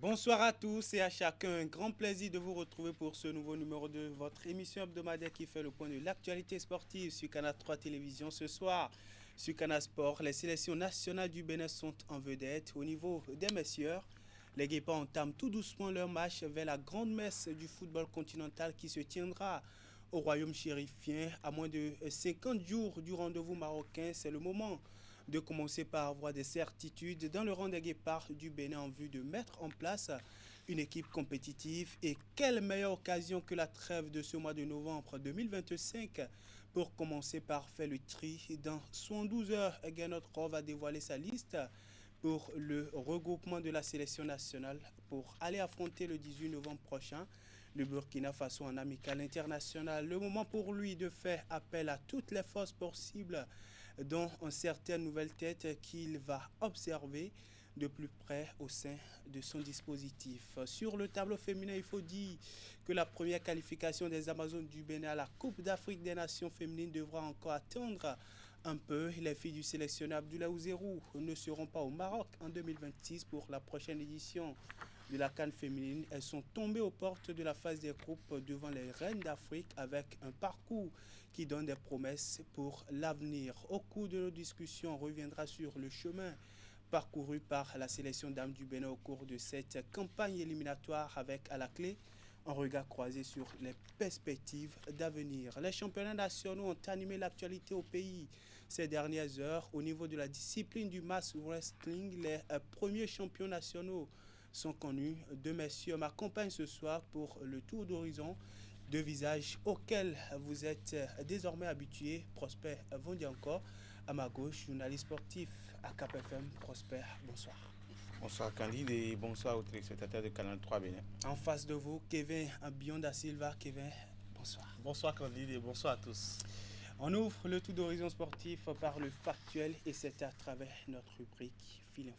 Bonsoir à tous et à chacun. Un grand plaisir de vous retrouver pour ce nouveau numéro de votre émission hebdomadaire qui fait le point de l'actualité sportive sur Canal 3 Télévision ce soir. Sur Canal Sport, les sélections nationales du Bénin sont en vedette. Au niveau des messieurs, les Guépins entament tout doucement leur marche vers la grande messe du football continental qui se tiendra au royaume chérifien à moins de 50 jours du rendez-vous marocain. C'est le moment de commencer par avoir des certitudes dans le rang des Guépards du Bénin en vue de mettre en place une équipe compétitive. Et quelle meilleure occasion que la trêve de ce mois de novembre 2025 pour commencer par faire le tri. Dans 72 heures, Gernot Rohr va dévoiler sa liste pour le regroupement de la sélection nationale pour aller affronter le 18 novembre prochain le Burkina Faso en amical international. Le moment pour lui de faire appel à toutes les forces possibles, dont certaines nouvelles têtes qu'il va observer de plus près au sein de son dispositif. Sur le tableau féminin, il faut dire que la première qualification des Amazones du Bénin à la Coupe d'Afrique des Nations féminines devra encore attendre un peu. Les filles du sélectionneur Abdoulaye Ouzerou ne seront pas au Maroc en 2026 pour la prochaine édition de la CAN féminine. Elles sont tombées aux portes de la phase des groupes devant les Reines d'Afrique avec un parcours qui donne des promesses pour l'avenir. Au cours de nos discussions, on reviendra sur le chemin parcouru par la sélection dames du Bénin au cours de cette campagne éliminatoire avec à la clé un regard croisé sur les perspectives d'avenir. Les championnats nationaux ont animé l'actualité au pays ces dernières heures. Au niveau de la discipline du mass wrestling, les premiers champions nationaux sont connus. Deux messieurs m'accompagnent ce soir pour le tour d'horizon. Deux visages auxquels vous êtes désormais habitués. Prosper Vondi encore, à ma gauche, journaliste sportif à Cap FM. Prosper, bonsoir. Bonsoir Candide et bonsoir aux téléspectateurs de Canal 3 Bénin. En face de vous, Kevin Bion da Silva. Kevin, bonsoir. Bonsoir Candide et bonsoir à tous. On ouvre le tour d'horizon sportif par le factuel et c'est à travers notre rubrique Fil Info.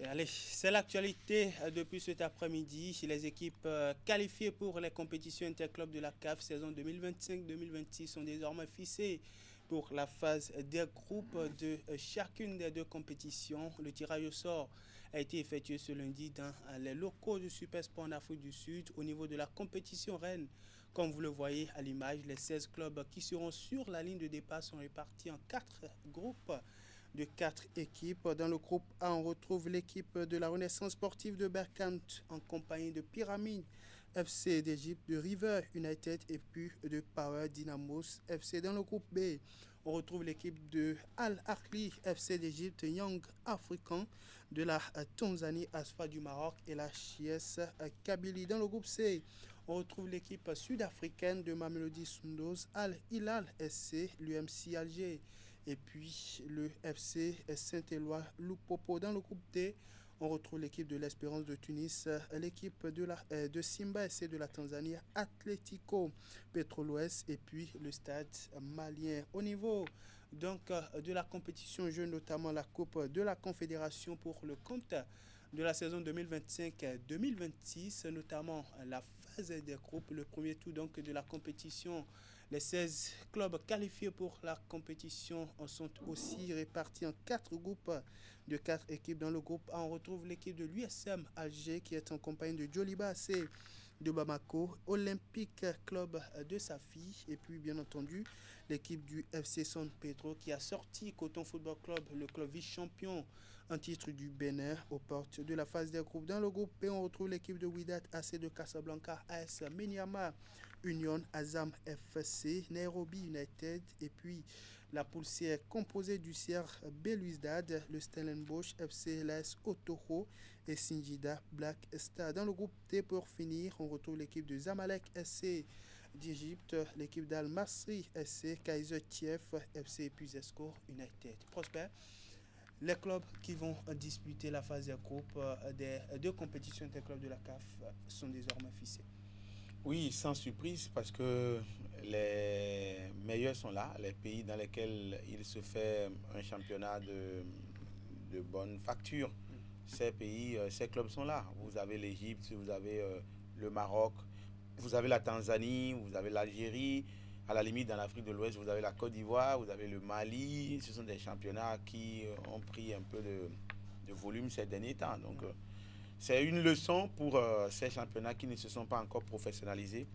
Et allez, c'est l'actualité depuis cet après-midi. Les équipes qualifiées pour les compétitions interclubs de la CAF saison 2025-2026 sont désormais fixées pour la phase des groupes de chacune des deux compétitions. Le tirage au sort a été effectué ce lundi dans les locaux du Supersport en Afrique du Sud au niveau de la compétition reine. Comme vous le voyez à l'image, les 16 clubs qui seront sur la ligne de départ sont répartis en 4 groupes de 4 équipes. Dans le groupe A, on retrouve l'équipe de la Renaissance sportive de Berkant en compagnie de Pyramide FC d'Égypte, de River United et puis de Power Dynamos FC. Dans le groupe B, on retrouve l'équipe de Al Ahly FC d'Égypte, Young African de la Tanzanie, Asfa du Maroc et la JS Kabylie. Dans le groupe C, on retrouve l'équipe sud-africaine de Mamelodi Sundowns, Al Hilal SC, l'UMC Alger et puis le FC Saint-Éloi Lupopo. Dans le groupe D, on retrouve l'équipe de l'Espérance de Tunis, l'équipe de Simba SC de la Tanzanie, Atlético Petrolés et puis le Stade malien. Au niveau donc de la compétition jeune, notamment la Coupe de la Confédération pour le compte de la saison 2025-2026, notamment la phase des groupes, le premier tour donc de la compétition. Les 16 clubs qualifiés pour la compétition sont aussi répartis en 4 groupes de 4 équipes. Dans le groupe A, on retrouve l'équipe de l'USM Alger qui est en compagnie de Djoliba AC de Bamako, Olympique Club de Safi et puis bien entendu l'équipe du FC San Pedro qui a sorti Coton Football Club, le club vice-champion en titre du Bénin aux portes de la phase des groupes. Dans le groupe B, on retrouve l'équipe de Wydad AC de Casablanca, AS Menyama Union, Azam FC, Nairobi United et puis la poule C est composée du CR Belouizdad, le Stellenbosch FC, l'AS Otoro et Singida Black Star. Dans le groupe D, pour finir, on retrouve l'équipe de Zamalek SC d'Égypte, l'équipe d'Al Masri SC, Kaiser Chief FC et puis Zesco United. Prosper, les clubs qui vont disputer la phase des groupes des deux compétitions interclubs de la CAF sont désormais fixés. Oui, sans surprise parce que les meilleurs sont là, les pays dans lesquels il se fait un championnat de bonne facture. Ces pays, ces clubs sont là. Vous avez l'Égypte, vous avez le Maroc, vous avez la Tanzanie, vous avez l'Algérie, À la limite, dans l'Afrique de l'Ouest, vous avez la Côte d'Ivoire, vous avez le Mali. Ce sont des championnats qui ont pris un peu de volume ces derniers temps. Donc, c'est une leçon pour ces championnats qui ne se sont pas encore professionnalisés.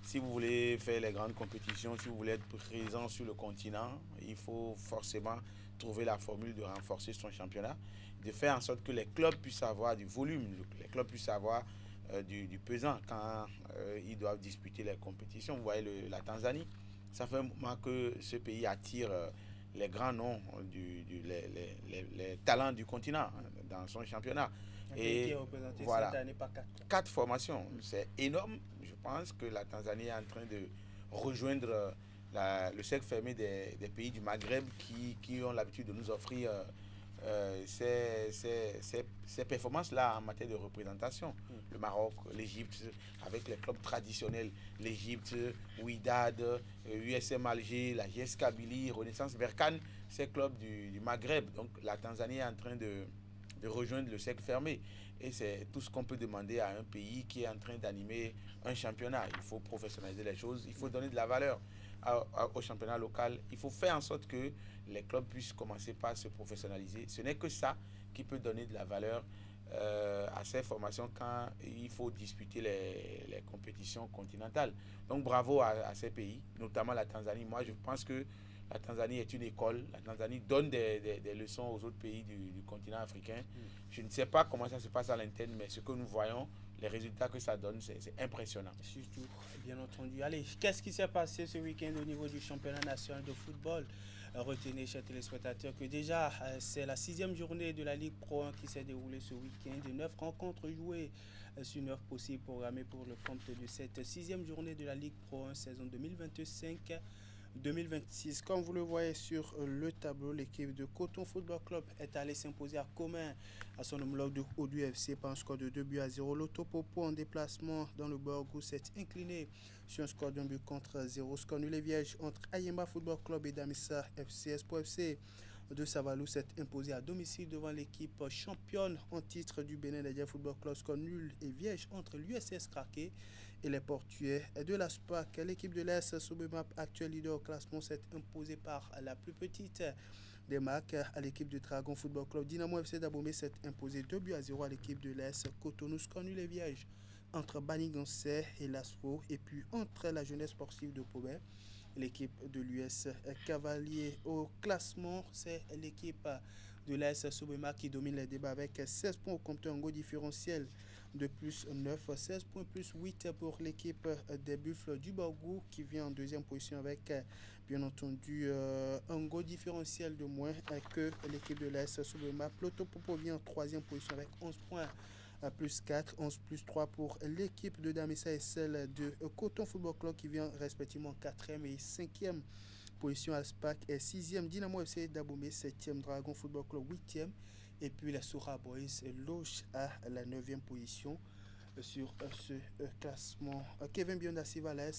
Si vous voulez faire les grandes compétitions, si vous voulez être présent sur le continent, il faut forcément trouver la formule de renforcer son championnat, de faire en sorte que les clubs puissent avoir du volume, les clubs puissent avoir du pesant quand ils doivent disputer les compétitions. Vous voyez la Tanzanie, ça fait un moment que ce pays attire les grands noms, les talents du continent dans son championnat. Un pays qui est représenté voilà, cette année par 4. 4 formations, c'est énorme. Je pense que la Tanzanie est en train de rejoindre le cercle fermé des pays du Maghreb qui ont l'habitude de nous offrir ces performances-là en matière de représentation. Le Maroc, l'Égypte, avec les clubs traditionnels, l'Égypte, Wydad, USM Alger, la GS Kabylie, Renaissance Berkane, ces clubs du Maghreb. Donc la Tanzanie est en train de rejoindre le cercle fermé. Et c'est tout ce qu'on peut demander à un pays qui est en train d'animer un championnat. Il faut professionnaliser les choses, il faut donner de la valeur au championnat local. Il faut faire en sorte que les clubs puissent commencer par se professionnaliser. Ce n'est que ça qui peut donner de la valeur à ces formations quand il faut disputer les compétitions continentales. Donc bravo à ces pays, notamment la Tanzanie. Moi, je pense que la Tanzanie est une école. La Tanzanie donne des leçons aux autres pays du continent africain. Je ne sais pas comment ça se passe à l'interne, mais ce que nous voyons, les résultats que ça donne, c'est impressionnant. Surtout, bien entendu. Allez, qu'est-ce qui s'est passé ce week-end au niveau du championnat national de football? Retenez, chers téléspectateurs, que déjà, c'est la 6e journée de la Ligue Pro 1 qui s'est déroulée ce week-end. 9 rencontres jouées sur 9 possibles programmées pour le compte de cette 6e journée de la Ligue Pro 1 saison 2025-2026. Comme vous le voyez sur le tableau, l'équipe de Coton Football Club est allée s'imposer à commun à son homologue de Odu FC par un score de 2-0. L'Autopopo en déplacement dans le Borgou s'est incliné sur un score d'1 but contre 0. Score nul et vierge entre Ayemba Football Club et Damissa FC. Espoir FC de Savalou s'est imposé à domicile devant l'équipe championne en titre du Bénin Nadia Football Club. Score nul et vierge entre l'USS Craqué et les Portuais de la SPAC. L'équipe de l'Est, Sobemap, actuel leader au classement, s'est imposée par la plus petite des marques à l'équipe de Dragon Football Club. Dynamo FC d'Abomey s'est imposé 2-0 à l'équipe de l'Est. Cotonou, score nul et vierge entre Banigansé et Lasco, et puis entre la jeunesse sportive de Pobet. L'équipe de l'US Cavalier au classement, c'est l'équipe de l'AS Sobema qui domine les débats avec 16 points au compteur, un goal différentiel de plus 9, 16 points plus 8 pour l'équipe des Buffles du Borgou qui vient en deuxième position avec bien entendu un goal différentiel de moins que l'équipe de l'AS Sobema. Plotopopo vient en troisième position avec 11 points plus 4, 11 plus 3 pour l'équipe de Damissa et celle de Coton Football Club qui vient respectivement 4e et 5e position. Alspac est 6e, Dynamo FC d'Abomey 7e, Dragon Football Club 8e, et puis la Soura Boys loge à la 9e position sur ce classement. Kevin Bionda Sivales,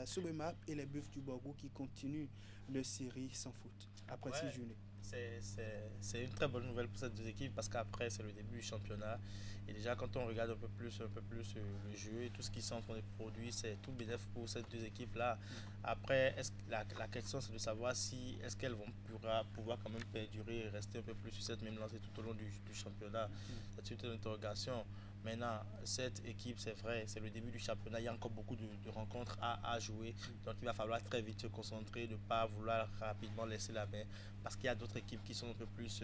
Soubemap et les Buffs du Borgou qui continuent le série sans faute après 6 journées. C'est une très bonne nouvelle pour ces deux équipes parce qu'après c'est le début du championnat et déjà quand on regarde un peu plus le jeu et tout ce qui sont en train de produire, c'est tout bénéfice pour ces deux équipes là. Après la question c'est de savoir si est-ce qu'elles vont pouvoir quand même perdurer et rester un peu plus sur cette même lancée tout au long du championnat. C'est une interrogation. Maintenant, cette équipe, c'est vrai, c'est le début du championnat, il y a encore beaucoup de rencontres à jouer. Donc il va falloir très vite se concentrer, ne pas vouloir rapidement laisser la main. Parce qu'il y a d'autres équipes qui sont un peu plus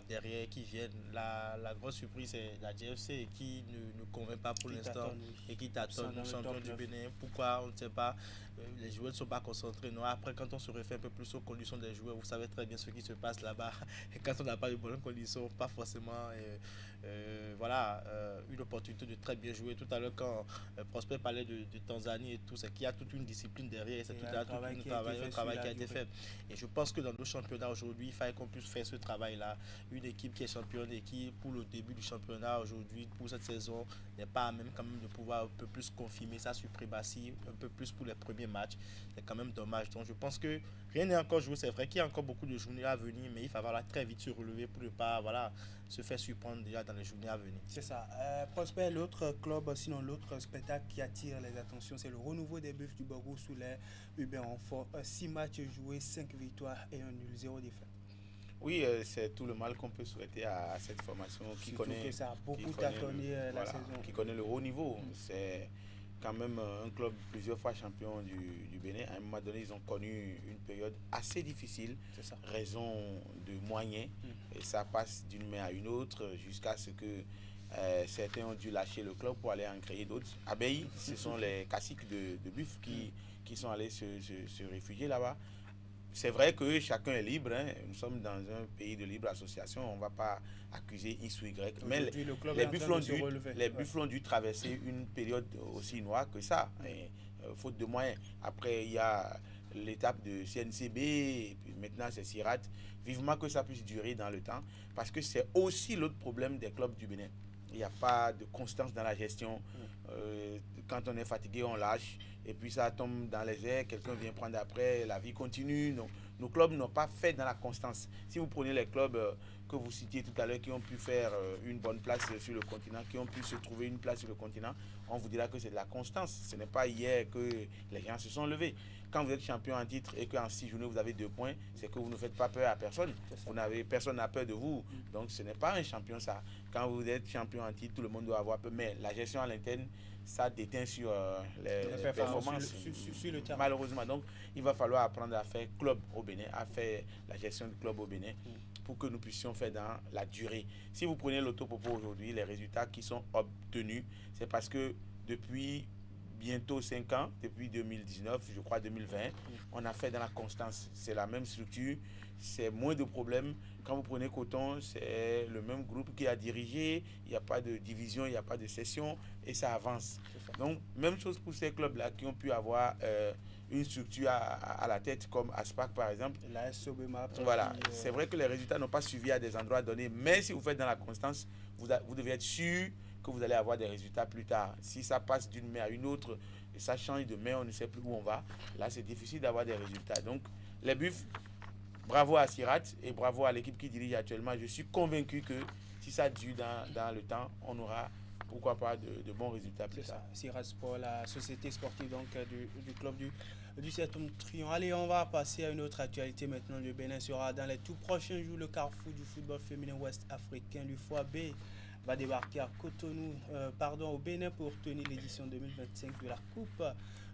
derrière, qui viennent. La grosse surprise, c'est la GFC qui ne convainc pas pour l'instant et qui tâtonne, le champion du Bénin. Pourquoi, on ne sait pas. Les joueurs ne sont pas concentrés. Non. Après, quand on se réfère un peu plus aux conditions des joueurs, vous savez très bien ce qui se passe là-bas. Et quand on n'a pas de bonnes conditions, pas forcément une opportunité de très bien jouer. Tout à l'heure, quand Prosper parlait de Tanzanie et tout, c'est qu'il y a toute une discipline derrière. C'est tout un travail qui a été fait. Et je pense que dans nos championnats aujourd'hui, il fallait qu'on puisse faire ce travail là. Une équipe qui est championne et qui, pour le début du championnat aujourd'hui, pour cette saison, n'est pas à même quand même de pouvoir un peu plus confirmer sa suprématie, un peu plus pour les premiers matchs. C'est quand même dommage. Donc je pense que rien n'est encore joué. C'est vrai qu'il y a encore beaucoup de journées à venir, mais il va falloir très vite se relever pour ne pas se faire surprendre déjà dans les journées à venir. C'est ça. Prosper, l'autre club, sinon l'autre spectacle qui attire les attentions, c'est le renouveau des Buffs du Borgo sous les Hubert Renfort. 6 matchs joués, 5 victoires et un nul, 0 défaite. Oui, c'est tout le mal qu'on peut souhaiter à cette formation qui connaît, que ça a beaucoup tâtonné la saison. Qui connaît le haut niveau. C'est quand même un club plusieurs fois champion du Bénin. À un moment donné, ils ont connu une période assez difficile, raison de moyens. Et ça passe d'une main à une autre jusqu'à ce que certains ont dû lâcher le club pour aller en créer d'autres. À Beyi, ce sont les caciques de Buff qui sont allés se réfugier là-bas. C'est vrai que chacun est libre, hein. Nous sommes dans un pays de libre association, on ne va pas accuser X ou Y. Mais les Buffles ont dû traverser une période aussi noire que ça, faute de moyens. Après, il y a l'étape de CNCB, et puis maintenant c'est Sirat. Vivement que ça puisse durer dans le temps, parce que c'est aussi l'autre problème des clubs du Bénin. Il n'y a pas de constance dans la gestion. Quand on est fatigué, on lâche. Et puis ça tombe dans les airs, quelqu'un vient prendre après, la vie continue. Donc, nos clubs n'ont pas fait dans la constance. Si vous prenez les clubs que vous citiez tout à l'heure, qui ont pu faire une bonne place sur le continent, qui ont pu se trouver une place sur le continent, on vous dira que c'est de la constance. Ce n'est pas hier que les gens se sont levés. Quand vous êtes champion en titre et qu'en 6 journées vous avez 2 points, c'est que vous ne faites pas peur à personne. Personne n'a peur de vous. Donc ce n'est pas un champion ça. Quand vous êtes champion en titre, tout le monde doit avoir peur. Mais la gestion à l'interne, ça déteint sur les performances sur le terrain. Malheureusement. Donc il va falloir apprendre à faire club au Bénin, à faire la gestion du club au Bénin pour que nous puissions faire dans la durée. Si vous prenez l'Autopopo aujourd'hui, les résultats qui sont obtenus, c'est parce que depuis bientôt 5 ans, depuis 2019, je crois 2020, on a fait dans la constance. C'est la même structure, c'est moins de problèmes. Quand vous prenez Coton, c'est le même groupe qui a dirigé, il n'y a pas de division, il n'y a pas de session et ça avance. Donc, même chose pour ces clubs-là qui ont pu avoir une structure à la tête, comme Aspac par exemple. La SOBEMA. Voilà, c'est vrai que les résultats n'ont pas suivi à des endroits donnés, mais si vous faites dans la constance, vous devez être sûr que vous allez avoir des résultats plus tard. Si ça passe d'une main à une autre, et ça change de main, on ne sait plus où on va, là c'est difficile d'avoir des résultats. Donc les Buffs, bravo à Sirat et bravo à l'équipe qui dirige actuellement. Je suis convaincu que si ça dure dans le temps, on aura pourquoi pas de bons résultats plus tard. Sirat Sport, la société sportive donc, du club du Septentrion. Allez, on va passer à une autre actualité maintenant. Le Bénin sera dans les tout prochains jours le carrefour du football féminin ouest africain. L'UFOAB va débarquer à Cotonou, au Bénin pour tenir l'édition 2025 de la Coupe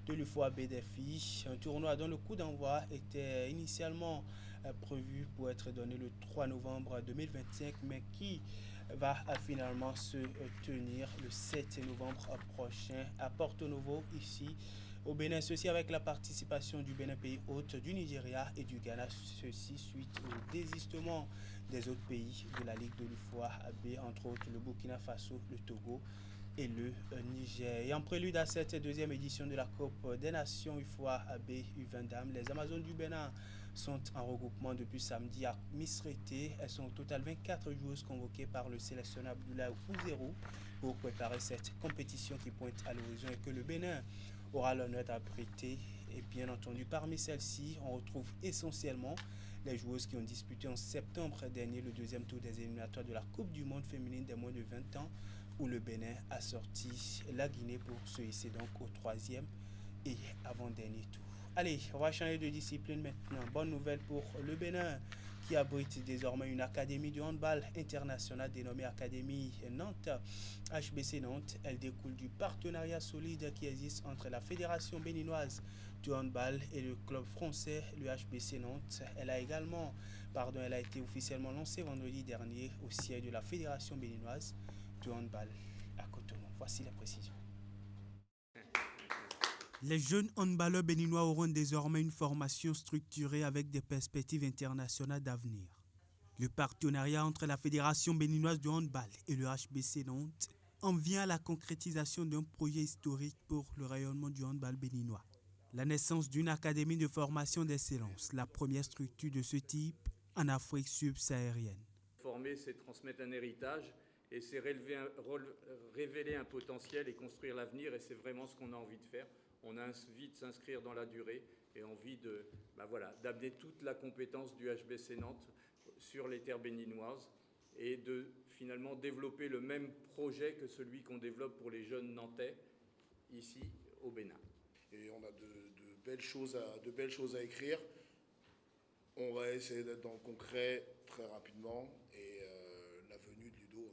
de l'UFOAB des filles. Un tournoi dont le coup d'envoi était initialement prévu pour être donné le 3 novembre 2025, mais qui va finalement se tenir le 7 novembre prochain à Porto Novo, ici au Bénin. Ceci avec la participation du Bénin, pays hôte, du Nigeria et du Ghana. Ceci suite au désistement des autres pays de la Ligue de l'UFOAB, entre autres le Burkina Faso, le Togo et le Niger. Et en prélude à cette deuxième édition de la Coupe des Nations UFOAB U20 Dames, les Amazones du Bénin sont en regroupement depuis samedi à Misrété. Elles sont au total 24 joueuses convoquées par le sélectionneur Abdoulaye Ouzérou pour préparer cette compétition qui pointe à l'horizon et que le Bénin aura l'honneur d'abriter. Et bien entendu, parmi celles-ci, on retrouve essentiellement les joueuses qui ont disputé en septembre dernier le deuxième tour des éliminatoires de la Coupe du Monde féminine des moins de 20 ans, où le Bénin a sorti la Guinée pour se hisser donc au troisième et avant-dernier tour. Allez, on va changer de discipline maintenant. Bonne nouvelle pour le Bénin qui abrite désormais une académie de handball internationale dénommée Académie Nantes, HBC Nantes. Elle découle du partenariat solide qui existe entre la Fédération béninoise du handball et le club français, le HBC Nantes. Elle a été officiellement lancée vendredi dernier au siège de la Fédération béninoise du handball à Cotonou. Voici la précision. Les jeunes handballeurs béninois auront désormais une formation structurée avec des perspectives internationales d'avenir. Le partenariat entre la Fédération béninoise de handball et le HBC Nantes en vient à la concrétisation d'un projet historique pour le rayonnement du handball béninois. La naissance d'une académie de formation d'excellence, la première structure de ce type en Afrique subsaharienne. Former, c'est transmettre un héritage et c'est révéler un potentiel et construire l'avenir, et c'est vraiment ce qu'on a envie de faire. On a envie de s'inscrire dans la durée et envie d'amener toute la compétence du HBC Nantes sur les terres béninoises et de finalement développer le même projet que celui qu'on développe pour les jeunes nantais ici au Bénin. Et on a de belles choses à écrire. On va essayer d'être dans le concret très rapidement, et la venue de Ludo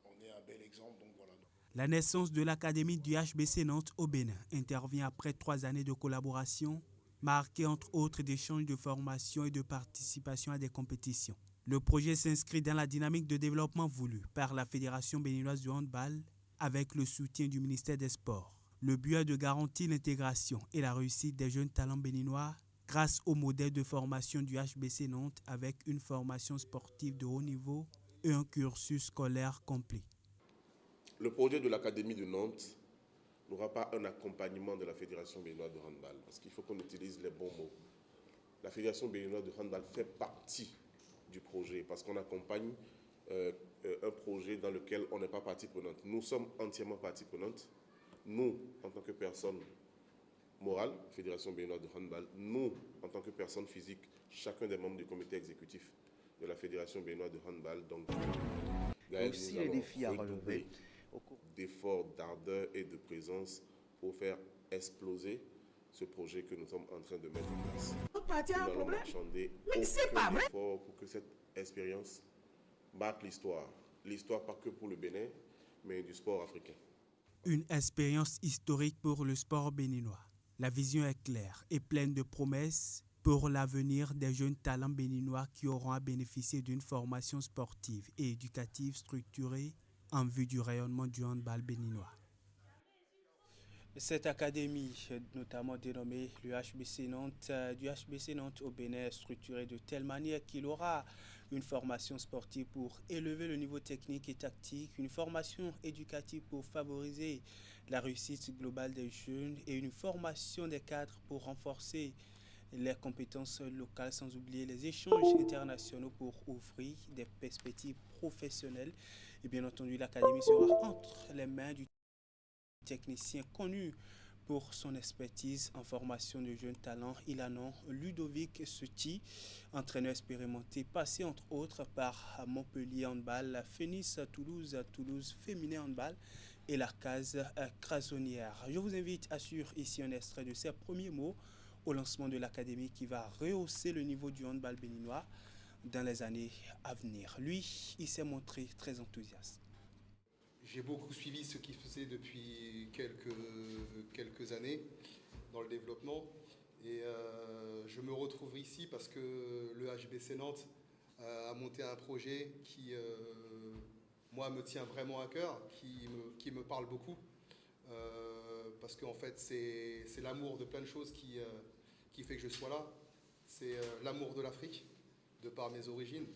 en est un bel exemple. Donc voilà. La naissance de l'Académie du HBC Nantes au Bénin intervient après 3 années de collaboration, marquées entre autres d'échanges de formation et de participation à des compétitions. Le projet s'inscrit dans la dynamique de développement voulue par la Fédération béninoise du handball avec le soutien du ministère des Sports. Le but est de garantir l'intégration et la réussite des jeunes talents béninois grâce au modèle de formation du HBC Nantes avec une formation sportive de haut niveau et un cursus scolaire complet. Le projet de l'Académie de Nantes n'aura pas un accompagnement de la Fédération béninoise de handball, parce qu'il faut qu'on utilise les bons mots. La Fédération béninoise de handball fait partie du projet, parce qu'on accompagne un projet dans lequel on n'est pas partie prenante. Nous sommes entièrement partie prenante. Nous, en tant que personnes morales, Fédération béninoise de handball, nous, en tant que personnes physiques, chacun des membres du comité exécutif de la Fédération béninoise de handball. Donc aussi les défis à relever d'efforts, d'ardeur et de présence pour faire exploser ce projet que nous sommes en train de mettre en place. Nous allons marchander aucun effort pour que cette expérience marque l'histoire. L'histoire pas que pour le Bénin, mais du sport africain. Une expérience historique pour le sport béninois. La vision est claire et pleine de promesses pour l'avenir des jeunes talents béninois qui auront à bénéficier d'une formation sportive et éducative structurée en vue du rayonnement du handball béninois. Cette académie, notamment dénommée le HBC Nantes, du HBC Nantes au Bénin, est structurée de telle manière qu'il aura une formation sportive pour élever le niveau technique et tactique, une formation éducative pour favoriser la réussite globale des jeunes et une formation des cadres pour renforcer les compétences locales, sans oublier les échanges internationaux pour ouvrir des perspectives professionnelles. Et bien entendu, l'académie sera entre les mains du technicien connu pour son expertise en formation de jeunes talents. Il a nom Ludovic Seti, entraîneur expérimenté, passé entre autres par Montpellier Handball, Phoenix Toulouse, Toulouse Féminin Handball et la case Crasonnière. Je vous invite à suivre ici un extrait de ses premiers mots au lancement de l'académie qui va rehausser le niveau du handball béninois dans les années à venir. Lui, il s'est montré très enthousiaste. J'ai beaucoup suivi ce qu'il faisait depuis quelques années dans le développement, et je me retrouve ici parce que le HBC Nantes a monté un projet qui, moi, me tient vraiment à cœur, qui me parle beaucoup, parce qu'en fait, c'est l'amour de plein de choses qui fait que je sois là. C'est l'amour de l'Afrique, de par mes origines,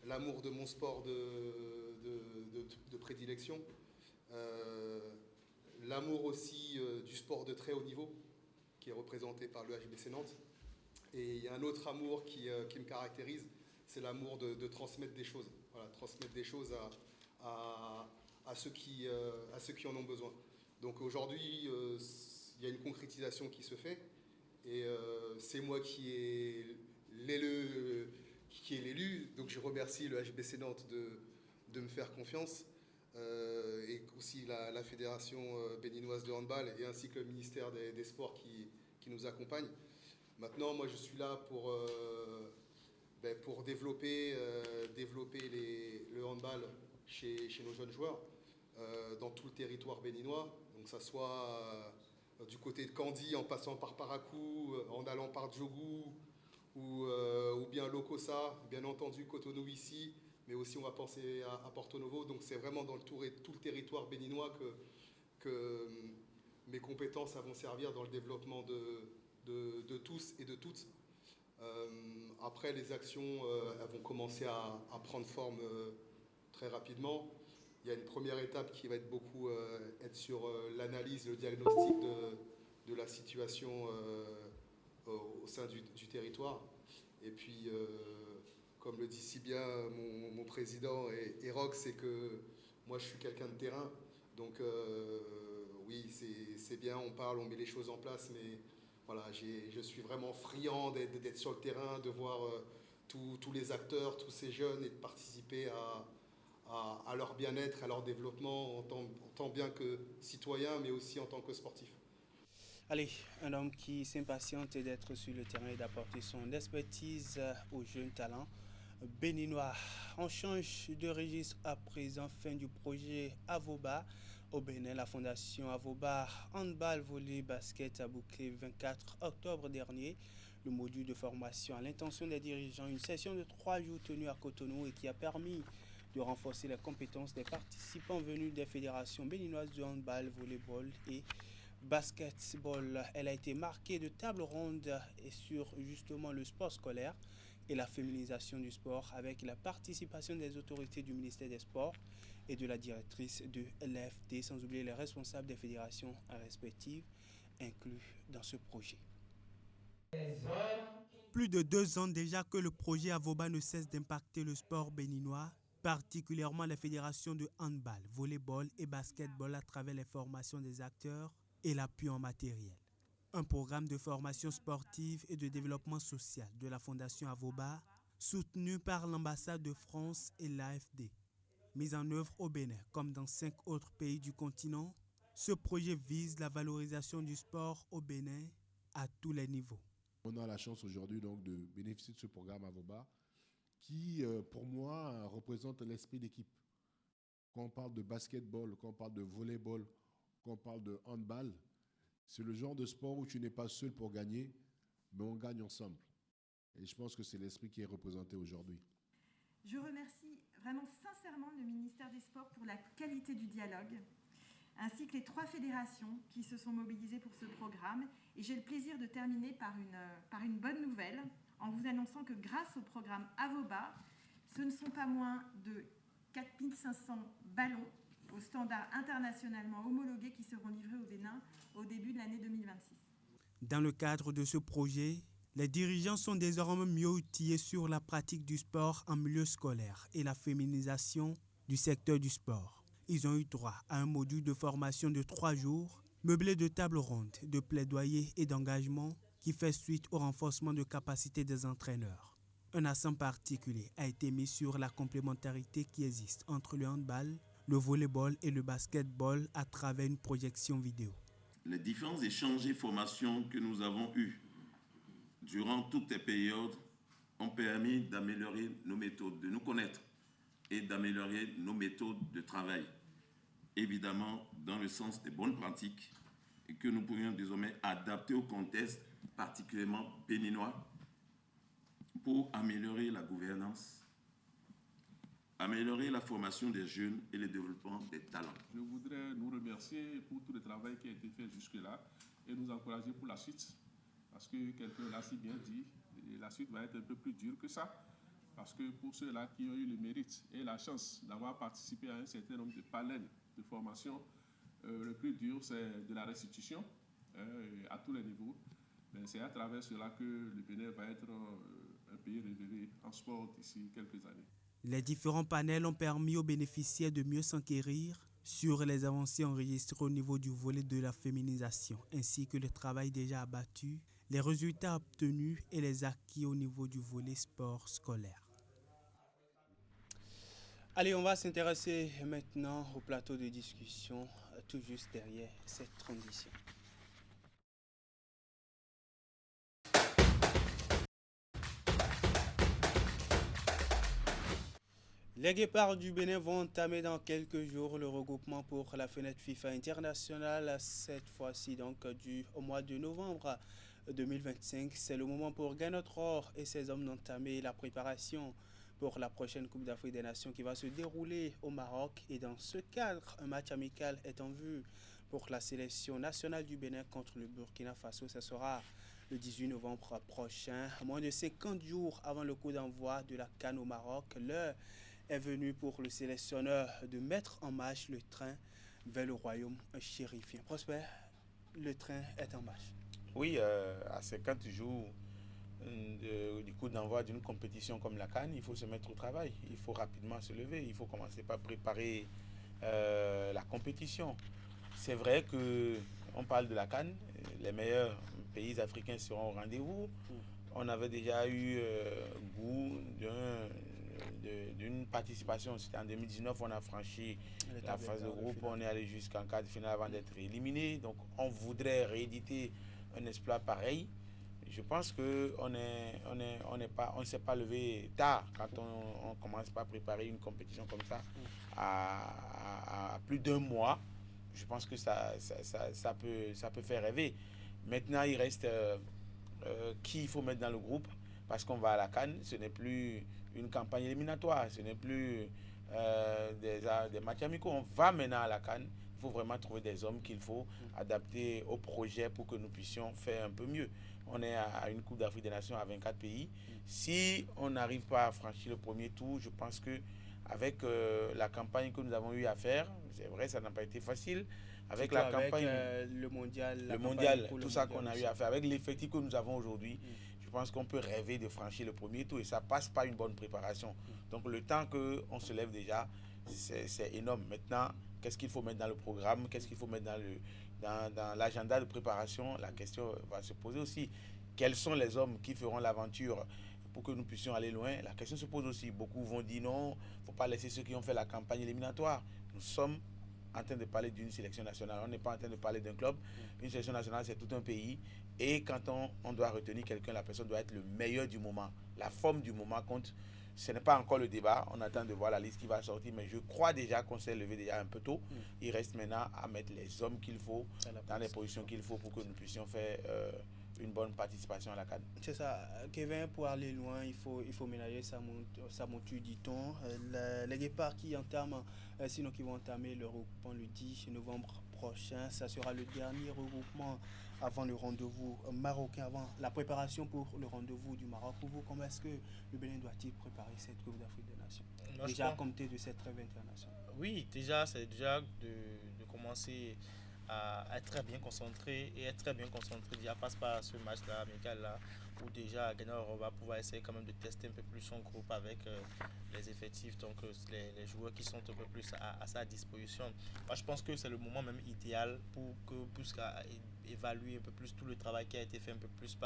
l'amour de mon sport de prédilection, l'amour aussi du sport de très haut niveau qui est représenté par le HBC Nantes. Et il y a un autre amour qui me caractérise, c'est l'amour de transmettre des choses. Voilà, transmettre des choses à ceux qui en ont besoin. Donc aujourd'hui, il y a une concrétisation qui se fait, et c'est moi qui est l'élu. Donc je remercie le HBC Nantes de me faire confiance, et aussi la Fédération béninoise de handball, et ainsi que le ministère des Sports qui nous accompagne. Maintenant, moi je suis là pour développer le handball chez nos jeunes joueurs dans tout le territoire béninois. Donc ça soit du côté de Candy en passant par Parakou, en allant par Djogou, ou bien Lokossa, bien entendu Cotonou ici, mais aussi on va penser à Porto Novo. Donc c'est vraiment dans tout le territoire béninois que mes compétences vont servir dans le développement de tous et de toutes. Après, les actions elles vont commencer à prendre forme très rapidement. Il y a une première étape qui va être beaucoup être sur l'analyse, le diagnostic de la situation au sein du territoire. Et puis, comme le dit si bien mon président et Rock, c'est que moi je suis quelqu'un de terrain. Donc oui, c'est bien, on parle, on met les choses en place, mais voilà, je suis vraiment friand d'être sur le terrain, de voir tous les acteurs, tous ces jeunes et de participer à leur bien-être, à leur développement en tant bien que citoyen, mais aussi en tant que sportif. Allez, un homme qui s'impatiente d'être sur le terrain et d'apporter son expertise aux jeunes talents béninois. On change de registre à présent, fin du projet Avoba. Au Bénin, la fondation Avoba Handball Volley Basket a bouclé le 24 octobre dernier le module de formation à l'intention des dirigeants, une session de 3 jours tenue à Cotonou et qui a permis de renforcer les compétences des participants venus des fédérations béninoises de handball, volleyball et basketball. Elle a été marquée de tables rondes et sur justement le sport scolaire et la féminisation du sport avec la participation des autorités du ministère des Sports et de la directrice de l'AFD, sans oublier les responsables des fédérations respectives inclus dans ce projet. Plus de 2 ans déjà que le projet Avoba ne cesse d'impacter le sport béninois, particulièrement les fédérations de handball, volleyball et basketball à travers les formations des acteurs et l'appui en matériel. Un programme de formation sportive et de développement social de la Fondation Avoba, soutenu par l'ambassade de France et l'AFD. Mis en œuvre au Bénin comme dans 5 autres pays du continent, ce projet vise la valorisation du sport au Bénin à tous les niveaux. On a la chance aujourd'hui donc de bénéficier de ce programme Avoba qui, pour moi, représente l'esprit d'équipe. Quand on parle de basketball, quand on parle de volleyball, quand on parle de handball, c'est le genre de sport où tu n'es pas seul pour gagner, mais on gagne ensemble. Et je pense que c'est l'esprit qui est représenté aujourd'hui. Je remercie vraiment sincèrement le ministère des Sports pour la qualité du dialogue, ainsi que les 3 fédérations qui se sont mobilisées pour ce programme. Et j'ai le plaisir de terminer par une bonne nouvelle, en vous annonçant que grâce au programme Avoba, ce ne sont pas moins de 4500 ballons aux standards internationalement homologués qui seront livrés au Bénin au début de l'année 2026. Dans le cadre de ce projet, les dirigeants sont désormais mieux outillés sur la pratique du sport en milieu scolaire et la féminisation du secteur du sport. Ils ont eu droit à un module de formation de 3 jours, meublé de tables rondes, de plaidoyer et d'engagement qui fait suite au renforcement de capacités des entraîneurs. Un accent particulier a été mis sur la complémentarité qui existe entre le handball, le volleyball et le basketball à travers une projection vidéo. Les différents échanges et formations que nous avons eus durant toutes les périodes ont permis d'améliorer nos méthodes, de nous connaître et d'améliorer nos méthodes de travail. Évidemment, dans le sens des bonnes pratiques et que nous pourrions désormais adapter au contexte particulièrement béninois pour améliorer la gouvernance, améliorer la formation des jeunes et le développement des talents. Je voudrais nous remercier pour tout le travail qui a été fait jusque-là et nous encourager pour la suite. Parce que quelqu'un l'a si bien dit, la suite va être un peu plus dure que ça. Parce que pour ceux-là qui ont eu le mérite et la chance d'avoir participé à un certain nombre de panels de formation, le plus dur, c'est de la restitution à tous les niveaux. Mais c'est à travers cela que le Bénin va être un pays révélé en sport d'ici quelques années. Les différents panels ont permis aux bénéficiaires de mieux s'enquérir sur les avancées enregistrées au niveau du volet de la féminisation, ainsi que le travail déjà abattu, les résultats obtenus et les acquis au niveau du volet sport scolaire. Allez, on va s'intéresser maintenant au plateau de discussion, tout juste derrière cette transition. Les Guépards du Bénin vont entamer dans quelques jours le regroupement pour la fenêtre FIFA internationale, cette fois-ci donc au mois de novembre 2025. C'est le moment pour Ganotror et ses hommes d'entamer la préparation pour la prochaine Coupe d'Afrique des Nations qui va se dérouler au Maroc. Et dans ce cadre, un match amical est en vue pour la sélection nationale du Bénin contre le Burkina Faso. Ce sera le 18 novembre prochain, à moins de 50 jours avant le coup d'envoi de la CAN au Maroc. L'heure est venue pour le sélectionneur de mettre en marche le train vers le royaume chérifien. Prosper, le train est en marche. Oui, à 50 jours du coup d'envoi d'une compétition comme la CAN, il faut se mettre au travail. Il faut rapidement se lever. Il faut commencer par préparer la compétition. C'est vrai qu'on parle de la CAN, les meilleurs pays africains seront au rendez-vous. On avait déjà eu goût d'une participation. C'était en 2019, on a franchi la phase de groupe, on est allé jusqu'en quart de finale avant d'être éliminé. Donc on voudrait rééditer un exploit pareil. Je pense qu'on ne s'est pas levé tard quand on commence par préparer une compétition comme ça à plus d'un mois. Je pense que ça peut faire rêver. Maintenant, il reste qui il faut mettre dans le groupe parce qu'on va à la CAN. Ce n'est plus une campagne éliminatoire, ce n'est plus des matchs amicaux. On va maintenant à la CAN. Il faut vraiment trouver des hommes qu'il faut adapter au projet pour que nous puissions faire un peu mieux. On est à une Coupe d'Afrique des Nations à 24 pays. Si on n'arrive pas à franchir le premier tour, je pense qu'avec la campagne que nous avons eu à faire, c'est vrai, ça n'a pas été facile. Avec la campagne, le mondial, tout ça qu'on a eu à faire, avec l'effectif que nous avons aujourd'hui, je pense qu'on peut rêver de franchir le premier tour et ça passe par une bonne préparation. Donc le temps qu'on se lève déjà, c'est énorme. Maintenant, qu'est-ce qu'il faut mettre dans le programme, qu'est-ce qu'il faut mettre dans l'agenda de préparation, la question va se poser aussi. Quels sont les hommes qui feront l'aventure pour que nous puissions aller loin? La question se pose aussi. Beaucoup vont dire non, il ne faut pas laisser ceux qui ont fait la campagne éliminatoire. Nous sommes en train de parler d'une sélection nationale. On n'est pas en train de parler d'un club. Une sélection nationale, c'est tout un pays. Et quand on doit retenir quelqu'un, la personne doit être le meilleur du moment. La forme du moment compte. Ce n'est pas encore le débat. On attend de voir la liste qui va sortir. Mais je crois déjà qu'on s'est levé déjà un peu tôt. Il reste maintenant à mettre les hommes qu'il faut dans les positions qu'il faut pour que nous puissions faire une bonne participation à la CAN. C'est ça. Kevin, pour aller loin, il faut ménager sa monture, dit-on. Les Guépards qui vont entamer le regroupement le 10 novembre prochain. Ça sera le dernier regroupement avant le rendez-vous marocain, avant la préparation pour le rendez-vous du Maroc. Pour vous, comment est-ce que le Bénin doit-il préparer cette Coupe d'Afrique des Nations? Déjà à compter de cette trêve internationale. Oui, c'est déjà de commencer à être très bien concentré et être très bien concentré déjà passe par ce match-là, amical-là, où déjà Gagnor va pouvoir essayer quand même de tester un peu plus son groupe avec les effectifs, donc les joueurs qui sont un peu plus à sa disposition. Moi, je pense que c'est le moment même idéal pour évaluer un peu plus tout le travail qui a été fait un peu plus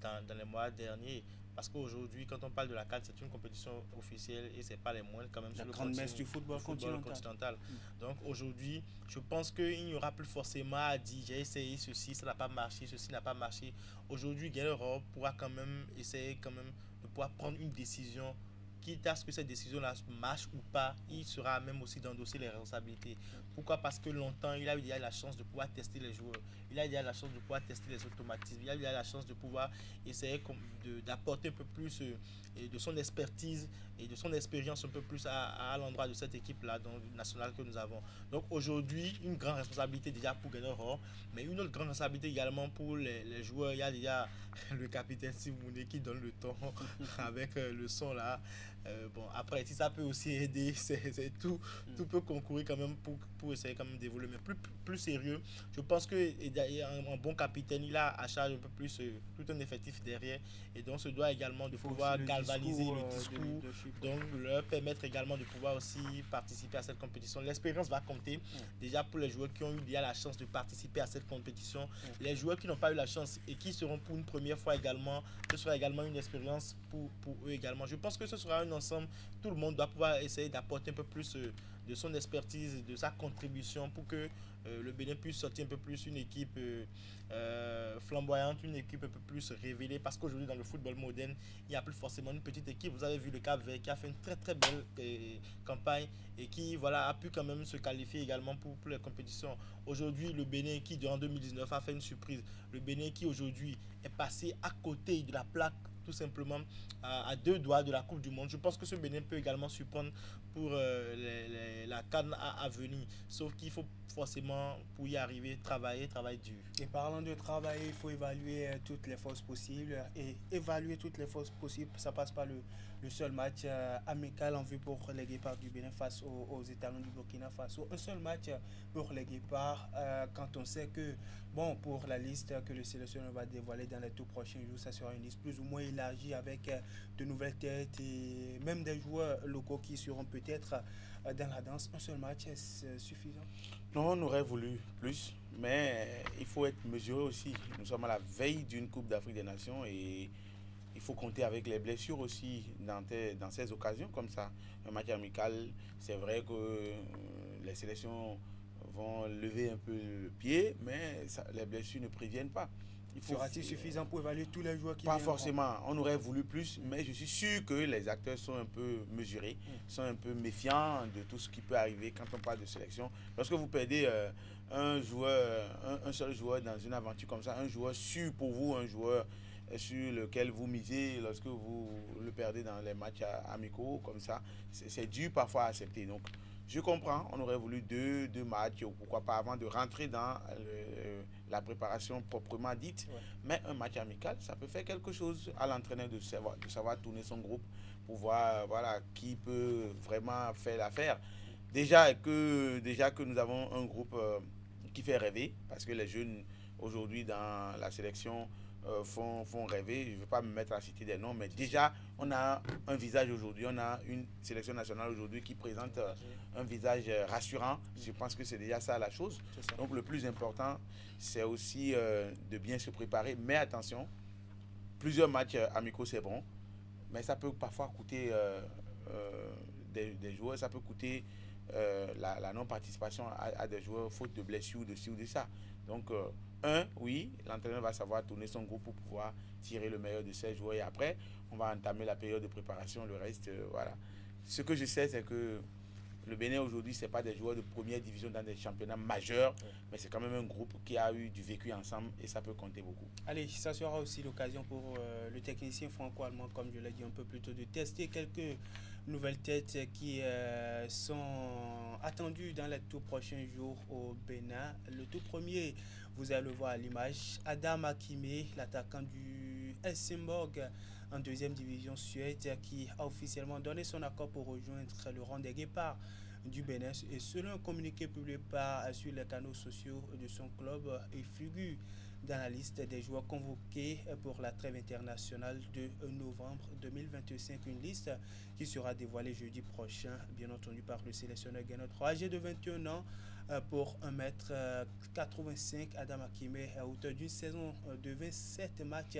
dans les mois derniers. Parce qu'aujourd'hui, quand on parle de la CAN, c'est une compétition officielle et c'est pas les moindres quand même la sur le grande messe du football continental. Donc aujourd'hui, je pense qu'il n'y aura plus forcément à dire j'ai essayé ceci, ça n'a pas marché, ceci n'a pas marché. Aujourd'hui, Gagnor pourra quand même essayer de pouvoir prendre une décision. Quitte à ce que cette décision-là marche ou pas, il sera même aussi d'endosser les responsabilités. Pourquoi? Parce que longtemps, il a eu la chance de pouvoir tester les joueurs. Il a eu la chance de pouvoir tester les automatismes. Il a eu la chance de pouvoir essayer d'apporter un peu plus de son expertise et de son expérience un peu plus à l'endroit de cette équipe-là nationale que nous avons. Donc aujourd'hui, une grande responsabilité déjà pour Gagnor, mais une autre grande responsabilité également pour les joueurs. Il y a déjà le capitaine Simoune qui donne le ton avec le son là. Bon, après, si ça peut aussi aider, c'est tout peut concourir quand même pour essayer quand même d'évoluer. Mais plus sérieux, je pense que un bon capitaine, il a à charge un peu plus tout un effectif derrière et donc se doit également de pouvoir galvaniser le discours, donc leur permettre également de pouvoir aussi participer à cette compétition. L'expérience va compter déjà pour les joueurs qui ont eu déjà la chance de participer à cette compétition. Les joueurs qui n'ont pas eu la chance et qui seront pour une première fois également, ce sera également une expérience pour eux également. Je pense que ce sera un ensemble, tout le monde doit pouvoir essayer d'apporter un peu plus de son expertise, de sa contribution pour que le Bénin puisse sortir un peu plus une équipe flamboyante, une équipe un peu plus révélée, parce qu'aujourd'hui dans le football moderne, il n'y a plus forcément une petite équipe. Vous avez vu le Cap-Vert qui a fait une très très belle campagne et qui a pu quand même se qualifier également pour les compétitions. Aujourd'hui, le Bénin qui en 2019 a fait une surprise, le Bénin qui aujourd'hui est passé à côté de la plaque tout simplement à 2 doigts de la Coupe du Monde. Je pense que ce Bénin peut également surprendre pour la CAN à venir. Sauf qu'il faut forcément, pour y arriver, travail dur. Et parlant de travail, il faut évaluer toutes les forces possibles. Et évaluer toutes les forces possibles, ça passe par le seul match amical en vue pour les Guépards du Bénin face aux Étalons du Burkina Faso. Un seul match pour les Guépards quand on sait que, bon, pour la liste que le sélectionneur va dévoiler dans les tout prochains jours, ça sera une liste plus ou moins élargie avec de nouvelles têtes et même des joueurs locaux qui seront peut-être dans la danse. Un seul match, est suffisant? Non, on aurait voulu plus, mais il faut être mesuré aussi. Nous sommes à la veille d'une Coupe d'Afrique des Nations et il faut compter avec les blessures aussi dans ces occasions comme ça. Un match amical, c'est vrai que les sélections vont lever un peu le pied, mais les blessures ne préviennent pas. Sera-t-il suffisant pour évaluer tous les joueurs qui Pas viendront? forcément. On aurait voulu plus, mais je suis sûr que les acteurs sont un peu mesurés, sont un peu méfiants de tout ce qui peut arriver quand on parle de sélection. Lorsque vous perdez un seul joueur dans une aventure comme ça, un joueur sûr pour vous, un joueur sur lequel vous misez lorsque vous le perdez dans les matchs amicaux comme ça, c'est dur parfois à accepter. Donc, je comprends, on aurait voulu deux matchs, ou pourquoi pas avant de rentrer dans la préparation proprement dite. Ouais. Mais un match amical, ça peut faire quelque chose à l'entraîneur de savoir tourner son groupe pour voir qui peut vraiment faire l'affaire. Déjà que nous avons un groupe qui fait rêver, parce que les jeunes aujourd'hui dans la sélection font rêver. Je ne veux pas me mettre à citer des noms, mais déjà, on a un visage aujourd'hui. On a une sélection nationale aujourd'hui qui présente un visage rassurant. Je pense que c'est déjà ça la chose. Donc, le plus important, c'est aussi de bien se préparer. Mais attention, plusieurs matchs amicaux, c'est bon. Mais ça peut parfois coûter des joueurs. Ça peut coûter la non-participation à des joueurs faute de blessures, de ci ou de ça. Donc, oui, l'entraîneur va savoir tourner son groupe pour pouvoir tirer le meilleur de ses joueurs. Et après, on va entamer la période de préparation. Le reste, voilà. Ce que je sais, c'est que le Bénin aujourd'hui, ce n'est pas des joueurs de première division dans des championnats majeurs, mais c'est quand même un groupe qui a eu du vécu ensemble et ça peut compter beaucoup. Allez, ça sera aussi l'occasion pour le technicien franco-allemand, comme je l'ai dit un peu plus tôt, de tester quelques nouvelles têtes qui sont attendues dans les tout prochains jours au Bénin. Le tout premier, vous allez le voir à l'image, Adam Akime, l'attaquant du Helsingborg en deuxième division Suède, qui a officiellement donné son accord pour rejoindre le rang des Guépards du Bénin. Et selon un communiqué publié sur les canaux sociaux de son club, il figure dans la liste des joueurs convoqués pour la trêve internationale de novembre 2025. Une liste qui sera dévoilée jeudi prochain, bien entendu par le sélectionneur Guénotro. Âgé de 21 ans, pour 1m85, Adam Akime est à hauteur d'une saison de 27 matchs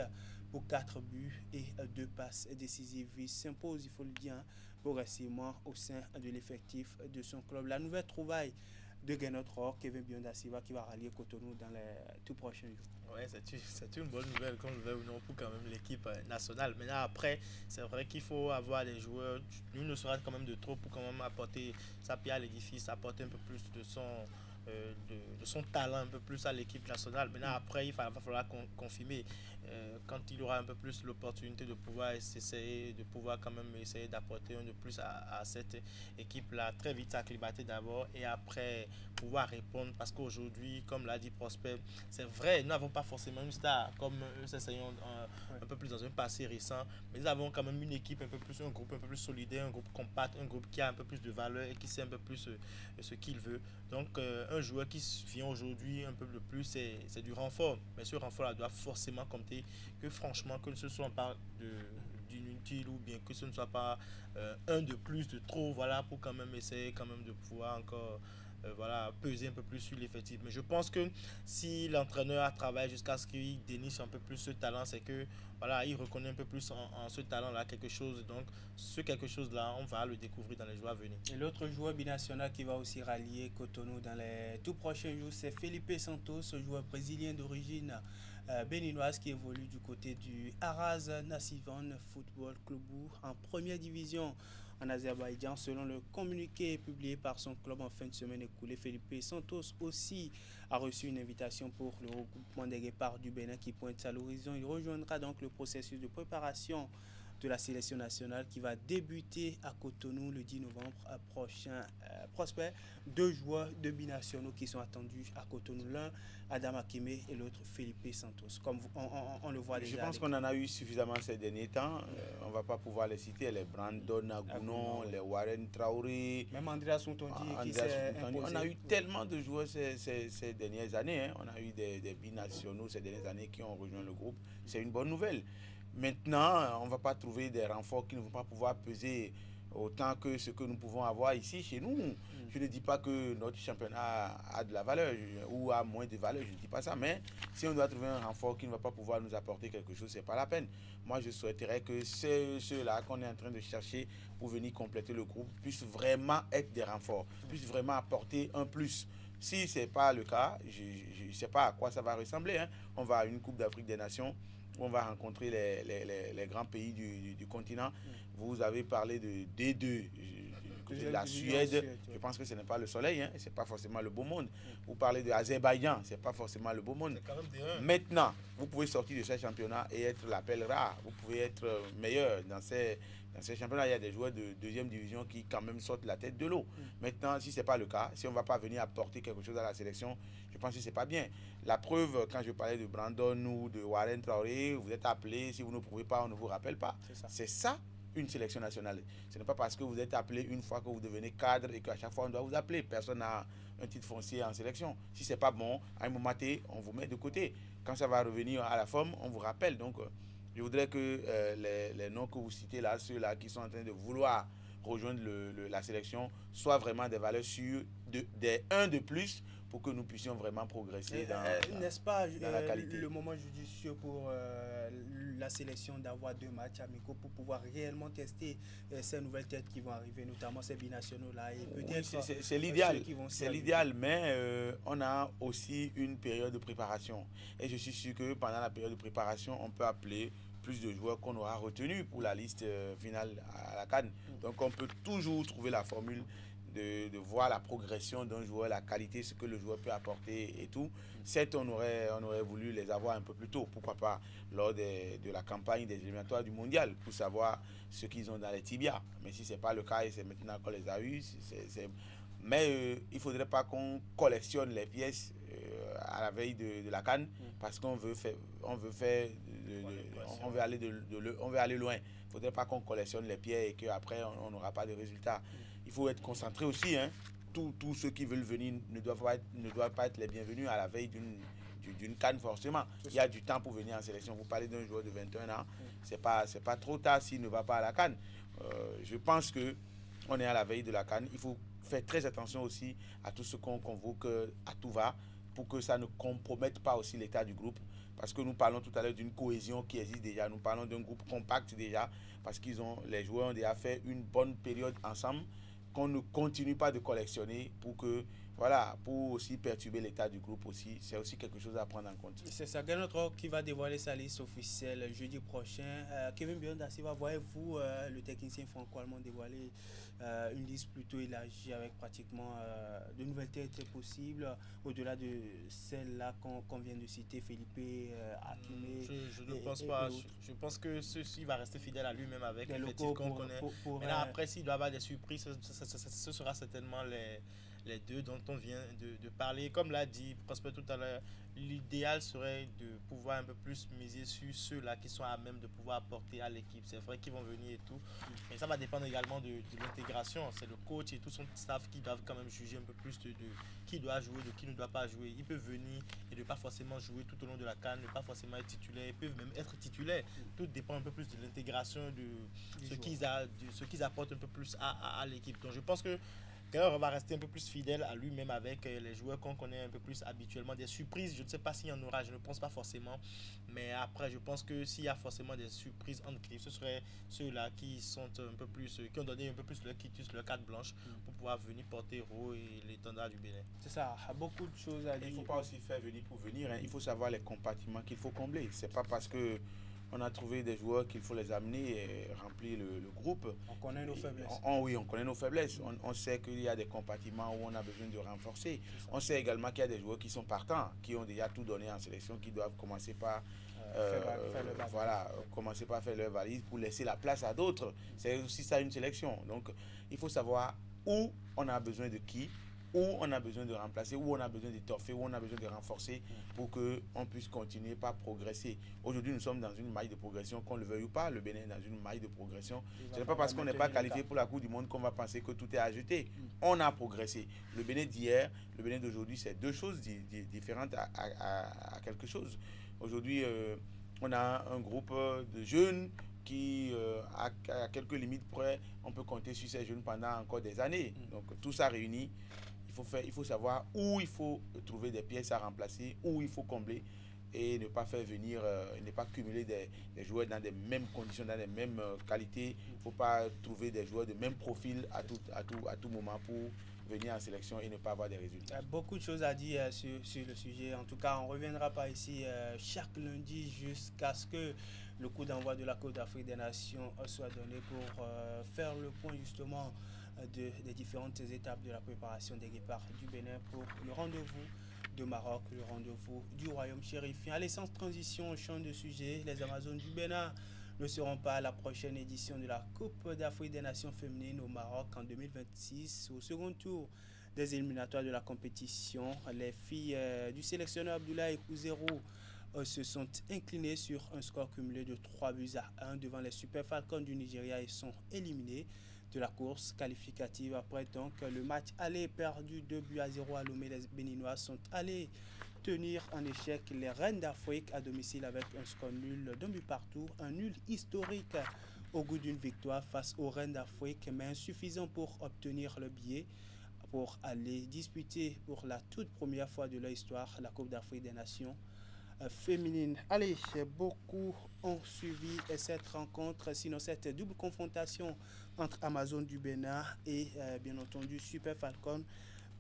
pour 4 buts et 2 passes décisives. Il s'impose, il faut le dire, progressivement au sein de l'effectif de son club. La nouvelle trouvaille de Guénotro, Kevin Bionda-Silva, qui va rallier Cotonou dans les tout prochains jours. Ouais, c'est une bonne nouvelle, comme je vais ou non, pour quand même l'équipe nationale. Maintenant, après, c'est vrai qu'il faut avoir des joueurs. Lui ne sera quand même de trop pour quand même apporter sa pierre à l'édifice, apporter un peu plus de son talent un peu plus à l'équipe nationale. Maintenant, après, il va falloir confirmer quand il aura un peu plus l'opportunité de pouvoir essayer, de pouvoir quand même essayer d'apporter un de plus à cette équipe-là, très vite s'acclimater d'abord et après pouvoir répondre, parce qu'aujourd'hui, comme l'a dit Prosper, c'est vrai, nous n'avons pas forcément une star comme nous essayons un peu plus dans un passé récent, mais nous avons quand même une équipe un peu plus, un groupe un peu plus solidaire, un groupe compact, un groupe qui a un peu plus de valeur et qui sait un peu plus ce qu'il veut. Donc un joueur qui vient aujourd'hui un peu de plus, c'est du renfort, mais ce renfort-là doit forcément compter, que franchement, que ce soit pas d'inutile ou bien que ce ne soit pas un de plus de trop, voilà, pour quand même essayer quand même de pouvoir encore peser un peu plus sur l'effectif. Mais je pense que si l'entraîneur a travaillé jusqu'à ce qu'il déniche un peu plus ce talent, c'est que voilà, il reconnaît un peu plus en ce talent-là quelque chose. Donc, ce quelque chose-là, on va le découvrir dans les jours à venir. Et l'autre joueur binational qui va aussi rallier Cotonou dans les tout prochains jours, c'est Felipe Santos, joueur brésilien d'origine béninoise qui évolue du côté du Araz Nassivan Football Club en première division en Azerbaïdjan. Selon le communiqué publié par son club en fin de semaine écoulée, Felipe Santos aussi a reçu une invitation pour le regroupement des Guépards du Bénin qui pointe à l'horizon. Il rejoindra donc le processus de préparation de la sélection nationale qui va débuter à Cotonou le 10 novembre prochain. Prosper, 2 joueurs de binationaux qui sont attendus à Cotonou. L'un, Adam Akime, et l'autre, Felipe Santos. Comme on le voit déjà. Je pense qu'on en a eu suffisamment ces derniers temps. On ne va pas pouvoir les citer. Les Brandon Agounon, les Warren Traoré. Même Andreas Soutondi qui s'est imposé. On a eu tellement de joueurs ces dernières années. Hein. On a eu des binationaux ces dernières années qui ont rejoint le groupe. C'est une bonne nouvelle. Maintenant, on ne va pas trouver des renforts qui ne vont pas pouvoir peser autant que ce que nous pouvons avoir ici chez nous. Je ne dis pas que notre championnat a de la valeur ou a moins de valeur, je ne dis pas ça, mais si on doit trouver un renfort qui ne va pas pouvoir nous apporter quelque chose, ce n'est pas la peine. Moi, je souhaiterais que ceux-là qu'on est en train de chercher pour venir compléter le groupe puissent vraiment être des renforts, puissent vraiment apporter un plus. Si ce n'est pas le cas, je ne sais pas à quoi ça va ressembler. Hein. On va à une Coupe d'Afrique des Nations, on va rencontrer les grands pays du continent. Vous avez parlé de D2, de la Suède. Je pense que ce n'est pas le soleil, hein, ce n'est pas forcément le beau monde. Vous parlez de l'Azerbaïdjan, ce n'est pas forcément le beau monde. Maintenant, vous pouvez sortir de ces championnats et être la pelle rare. Vous pouvez être meilleur dans ces championnats. Il y a des joueurs de deuxième division qui quand même sortent la tête de l'eau. Maintenant, si ce n'est pas le cas, si on ne va pas venir apporter quelque chose à la sélection, je pense que ce n'est pas bien. La preuve, quand je parlais de Brandon ou de Warren Traoré, vous êtes appelé, si vous ne pouvez pas, on ne vous rappelle pas. C'est ça une sélection nationale. Ce n'est pas parce que vous êtes appelé une fois que vous devenez cadre et qu'à chaque fois on doit vous appeler. Personne n'a un titre foncier en sélection. Si ce n'est pas bon, à un moment donné, on vous met de côté. Quand ça va revenir à la forme, on vous rappelle. Donc, je voudrais que les noms que vous citez là, ceux-là qui sont en train de vouloir rejoindre la sélection, soient vraiment des valeurs sûres, des 1 de plus, pour que nous puissions vraiment progresser n'est-ce pas dans la qualité. Le moment judicieux pour la sélection d'avoir 2 matchs amicaux pour pouvoir réellement tester ces nouvelles têtes qui vont arriver, notamment ces binationaux-là. Oui, c'est l'idéal. C'est l'idéal, mais on a aussi une période de préparation. Et je suis sûr que pendant la période de préparation, on peut appeler plus de joueurs qu'on aura retenus pour la liste finale à la CAN. Donc on peut toujours trouver la formule de voir la progression d'un joueur, la qualité, ce que le joueur peut apporter et tout. Certes, on aurait voulu les avoir un peu plus tôt, pourquoi pas, lors de la campagne des éliminatoires du mondial, pour savoir ce qu'ils ont dans les tibias. Mais si ce n'est pas le cas et c'est maintenant qu'on les a eus, mais il ne faudrait pas qu'on collectionne les pièces à la veille de la CAN parce qu'on veut aller loin. Il ne faudrait pas qu'on collectionne les pieds et qu'après on n'aura pas de résultats. Il faut être concentré aussi. Hein. Tous ceux qui veulent venir ne doivent pas être les bienvenus à la veille d'une CAN forcément. Il y a du temps pour venir en sélection. Vous parlez d'un joueur de 21 ans, c'est pas trop tard s'il ne va pas à la CAN. Je pense qu'on est à la veille de la CAN. Il faut faire très attention aussi à tout ce qu'on convoque à tout va pour que ça ne compromette pas aussi l'état du groupe. Parce que nous parlons tout à l'heure d'une cohésion qui existe déjà. Nous parlons d'un groupe compact déjà parce les joueurs ont déjà fait une bonne période ensemble qu'on ne continue pas de collectionner pour aussi perturber l'état du groupe aussi. C'est aussi quelque chose à prendre en compte. C'est ça. Genotro qui va dévoiler sa liste officielle jeudi prochain. Kevin Biondasiva, voyez-vous le technicien franco-allemand dévoiler une liste plutôt élargie avec pratiquement de nouvelles têtes possibles au-delà de celles-là qu'on vient de citer, Felipe, Akime. Je ne pense pas. Je pense que ceci va rester fidèle à lui-même avec les effectifs qu'on connaît. Maintenant, après, s'il doit y avoir des surprises, ce sera certainement les 2 dont on vient de parler. Comme l'a dit Prosper tout à l'heure, l'idéal serait de pouvoir un peu plus miser sur ceux-là qui sont à même de pouvoir apporter à l'équipe. C'est vrai qu'ils vont venir et tout, mais ça va dépendre également de l'intégration. C'est le coach et tout son staff qui doivent quand même juger un peu plus de qui doit jouer, de qui ne doit pas jouer. Ils peuvent venir et ne pas forcément jouer tout au long de la CAN, ne pas forcément être titulaires. Ils peuvent même être titulaires. Tout dépend un peu plus de l'intégration, de ce qu'ils apportent un peu plus à l'équipe. Donc je pense que Gaillard va rester un peu plus fidèle à lui-même avec les joueurs qu'on connaît un peu plus habituellement. Des surprises, je ne sais pas s'il y en aura, je ne pense pas forcément. Mais après, je pense que s'il y a forcément des surprises en équipe, ce seraient ceux-là qui sont un peu plus, qui ont donné un peu plus leur quitus, leur carte blanche pour pouvoir venir porter haut et l'étendard du Bénin. C'est ça, beaucoup de choses à dire. Il ne faut pas aussi faire venir pour venir. Hein. Il faut savoir les compartiments qu'il faut combler. C'est pas parce que On a trouvé des joueurs qu'il faut les amener et remplir le groupe. On connaît nos faiblesses. Oui, on connaît nos faiblesses. On sait qu'il y a des compartiments où on a besoin de renforcer. On sait également qu'il y a des joueurs qui sont partants, qui ont déjà tout donné en sélection, qui doivent commencer par commencer par faire leur valise pour laisser la place à d'autres. C'est aussi ça une sélection. Donc, il faut savoir où on a besoin de qui, où on a besoin de remplacer, où on a besoin d'étoffer, où on a besoin de renforcer pour qu'on puisse continuer par progresser. Aujourd'hui, nous sommes dans une maille de progression, qu'on le veuille ou pas. Le Bénin est dans une maille de progression. Ce n'est pas parce qu'on n'est pas qualifié pour la Coupe du Monde qu'on va penser que tout est à jeter. On a progressé. Le Bénin d'hier, le Bénin d'aujourd'hui, c'est deux choses différentes à quelque chose. Aujourd'hui, on a un groupe de jeunes qui, à quelques limites près, on peut compter sur ces jeunes pendant encore des années. Donc, tout ça réuni, il faut savoir où il faut trouver des pièces à remplacer, où il faut combler et ne pas faire venir, ne pas cumuler des joueurs dans les mêmes conditions, dans les mêmes qualités. Il ne faut pas trouver des joueurs de même profil à tout moment pour venir en sélection et ne pas avoir des résultats. Il y a beaucoup de choses à dire sur le sujet. En tout cas, on ne reviendra pas ici chaque lundi jusqu'à ce que le coup d'envoi de la Coupe d'Afrique des Nations soit donné pour faire le point justement des différentes étapes de la préparation des Guépards du Bénin pour le rendez-vous de Maroc, le rendez-vous du Royaume chérifien. Allez, sans transition, on change de sujet. Les Amazones du Bénin ne seront pas à la prochaine édition de la Coupe d'Afrique des Nations féminines au Maroc en 2026. Au second tour des éliminatoires de la compétition, les filles du sélectionneur Abdoulaye Kouzero se sont inclinées sur un score cumulé de 3-1 devant les Super Falcons du Nigeria et sont éliminées de la course qualificative. Après donc le match aller perdu 2-0 à Lomé, les Béninois sont allés tenir en échec les Reines d'Afrique à domicile avec un score nul d'un but partout, un nul historique au goût d'une victoire face aux Reines d'Afrique, mais insuffisant pour obtenir le billet pour aller disputer pour la toute première fois de leur histoire la Coupe d'Afrique des Nations féminine. Allez, beaucoup ont suivi cette rencontre, sinon cette double confrontation entre Amazon du Bénin et bien entendu Super Falcon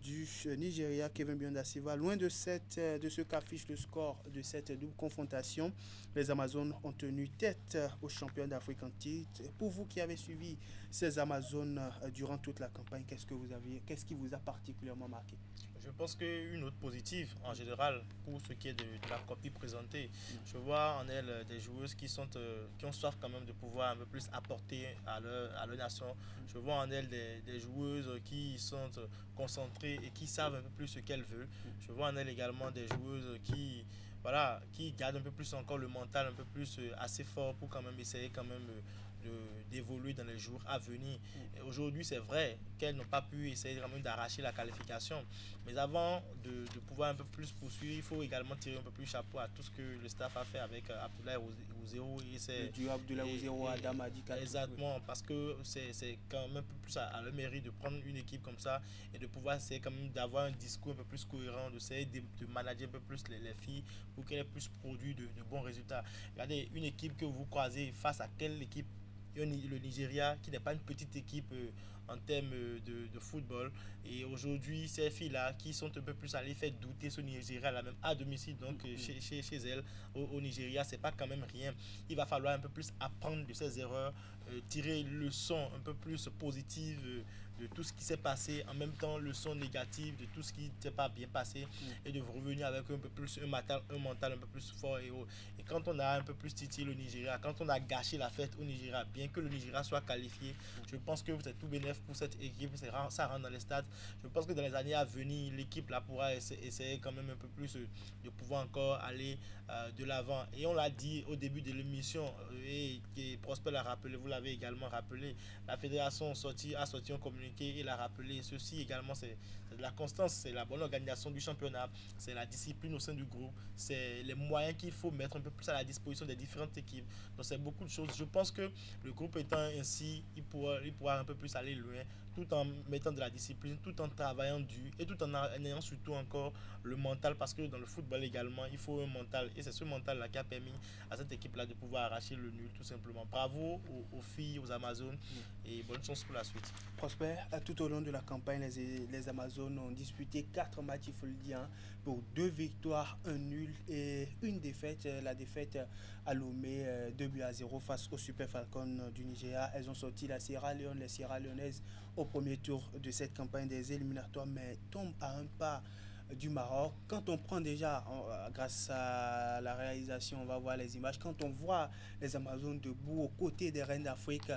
du Nigeria. Kevin Bionda-Silva, loin de ce qu'affiche le score de cette double confrontation, les Amazones ont tenu tête aux champions d'Afrique en titre. Pour vous qui avez suivi ces Amazones durant toute la campagne, qu'est-ce qui vous a particulièrement marqué? Je pense qu'une note positive en général pour ce qui est de la copie présentée. Je vois en elle des joueuses qui ont soif quand même de pouvoir un peu plus apporter à leur nation. Je vois en elle des joueuses qui sont concentrées et qui savent un peu plus ce qu'elles veulent. Je vois en elle également des joueuses qui gardent un peu plus encore le mental un peu plus assez fort pour quand même essayer quand même d'évoluer dans les jours à venir. Aujourd'hui, c'est vrai qu'elles n'ont pas pu essayer vraiment d'arracher la qualification, mais avant de pouvoir un peu plus poursuivre, il faut également tirer un peu plus chapeau à tout ce que le staff a fait avec Abdoulaye Kouzero et le duo Abdoulaye Kouzero Adam Adika. Exactement, parce que c'est quand même un peu plus à le mérite de prendre une équipe comme ça et de pouvoir essayer quand même d'avoir un discours un peu plus cohérent, d'essayer de manager un peu plus les filles pour qu'elles aient plus produit de bons résultats. Regardez, une équipe que vous croisez face à quelle équipe? Le Nigeria, qui n'est pas une petite équipe en termes de football. Et aujourd'hui, ces filles-là qui sont un peu plus allées faire douter ce Nigeria là même à domicile, donc chez elles au Nigeria, c'est pas quand même rien. Il va falloir un peu plus apprendre de ces erreurs, tirer le son un peu plus positif de tout ce qui s'est passé, en même temps le son négatif de tout ce qui n'était pas bien passé et de revenir avec un peu plus un mental un peu plus fort et haut. Et quand on a un peu plus titillé le Nigeria, quand on a gâché la fête au Nigeria, bien que le Nigeria soit qualifié, je pense que c'est tout bénéfice pour cette équipe, ça rentre dans les stades. Je pense que dans les années à venir, l'équipe là pourra essayer quand même un peu plus de pouvoir encore aller de l'avant. Et on l'a dit au début de l'émission, et Prosper l'a rappelé, vous l'avez également rappelé, la fédération a sorti un communiqué et l'a rappelé. Ceci également, c'est de la constance, c'est la bonne organisation du championnat, c'est la discipline au sein du groupe, c'est les moyens qu'il faut mettre un peu plus à la disposition des différentes équipes. Donc c'est beaucoup de choses. Je pense que le groupe étant ainsi, il pourra un peu plus aller loin, tout en mettant de la discipline, tout en travaillant dur et tout en ayant surtout encore le mental, parce que dans le football également, il faut un mental, et c'est ce mental-là qui a permis à cette équipe-là de pouvoir arracher le nul, tout simplement. Bravo aux filles, aux Amazones. Et bonne chance pour la suite. Prosper, tout au long de la campagne, les Amazones ont disputé 4 matchs, il faut le dire, pour 2 victoires, 1 nul et une défaite. La défaite à Lomé, 2-0 face aux Super Falcons du Nigeria. Elles ont sorti la Sierra Leone, les Sierra Leonaises au premier tour de cette campagne des éliminatoires, mais tombent à un pas du Maroc. Quand on prend déjà, grâce à la réalisation, on va voir les images, quand on voit les Amazones debout aux côtés des Reines d'Afrique,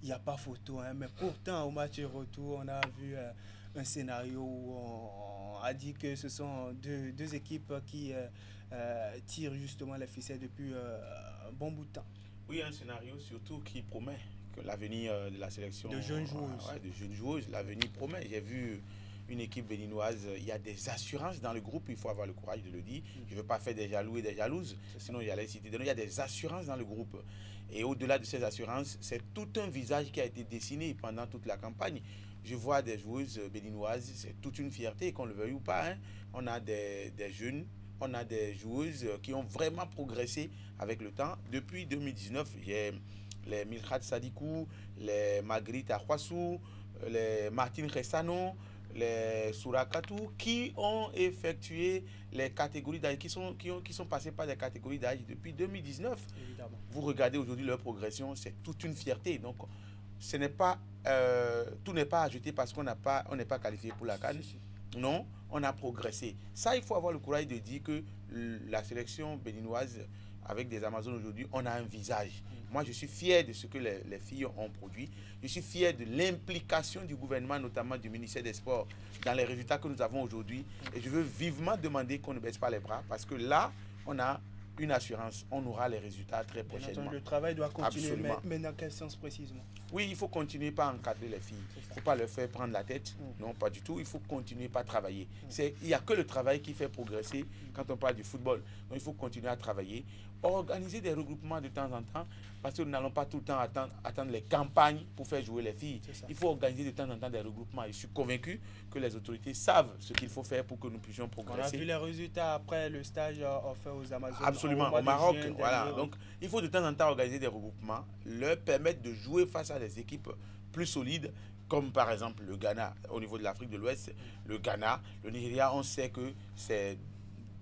il n'y a pas photo, hein, mais pourtant au match retour, on a vu un scénario où on a dit que ce sont deux équipes qui tirent justement les ficelles depuis un bon bout de temps. Oui, un scénario surtout qui promet que l'avenir de la sélection de jeunes joueuses. De jeunes joueuses, l'avenir promet. J'ai vu une équipe béninoise, il y a des assurances dans le groupe, il faut avoir le courage de le dire. Je ne veux pas faire des jaloux et des jalouses, sinon j'allais citer des noms. Il y a des assurances dans le groupe. Et au-delà de ces assurances, c'est tout un visage qui a été dessiné pendant toute la campagne. Je vois des joueuses béninoises, c'est toute une fierté, qu'on le veuille ou pas. Hein. On a des jeunes, on a des joueuses qui ont vraiment progressé avec le temps. Depuis 2019, j'ai les Milkhat Sadikou, les Magritte Ahwassou, les Martine Ressano, les Sourakatou, qui ont effectué les catégories d'âge, qui sont passés par des catégories d'âge depuis 2019. Évidemment. Vous regardez aujourd'hui leur progression, c'est toute une fierté. Donc, ce n'est pas, tout n'est pas à jeter parce qu'on n'est pas qualifié pour la CAN. Non, on a progressé. Ça, il faut avoir le courage de dire que la sélection béninoise, avec des Amazones aujourd'hui, on a un visage. Moi, je suis fier de ce que les filles ont produit. Je suis fier de l'implication du gouvernement, notamment du ministère des Sports, dans les résultats que nous avons aujourd'hui. Et je veux vivement demander qu'on ne baisse pas les bras, parce que là, on a une assurance. On aura les résultats très prochainement. Le travail doit continuer, Absolument. mais dans quel sens précisément? Oui, il faut continuer par encadrer les filles. Il ne faut pas leur faire prendre la tête. Non, pas du tout. Il faut continuer par travailler. Il n'y a que le travail qui fait progresser quand on parle du football. Donc, il faut continuer à travailler. Organiser des regroupements de temps en temps, parce que nous n'allons pas tout le temps attendre les campagnes pour faire jouer les filles. Il faut organiser de temps en temps des regroupements. Et je suis convaincu que les autorités savent ce qu'il faut faire pour que nous puissions progresser. On a vu les résultats après le stage offert aux Amazones. Absolument, au Maroc. Voilà. Donc, il faut de temps en temps organiser des regroupements, leur permettre de jouer face à des équipes plus solides, comme par exemple le Ghana au niveau de l'Afrique de l'Ouest. Le Ghana, le Nigeria, on sait que c'est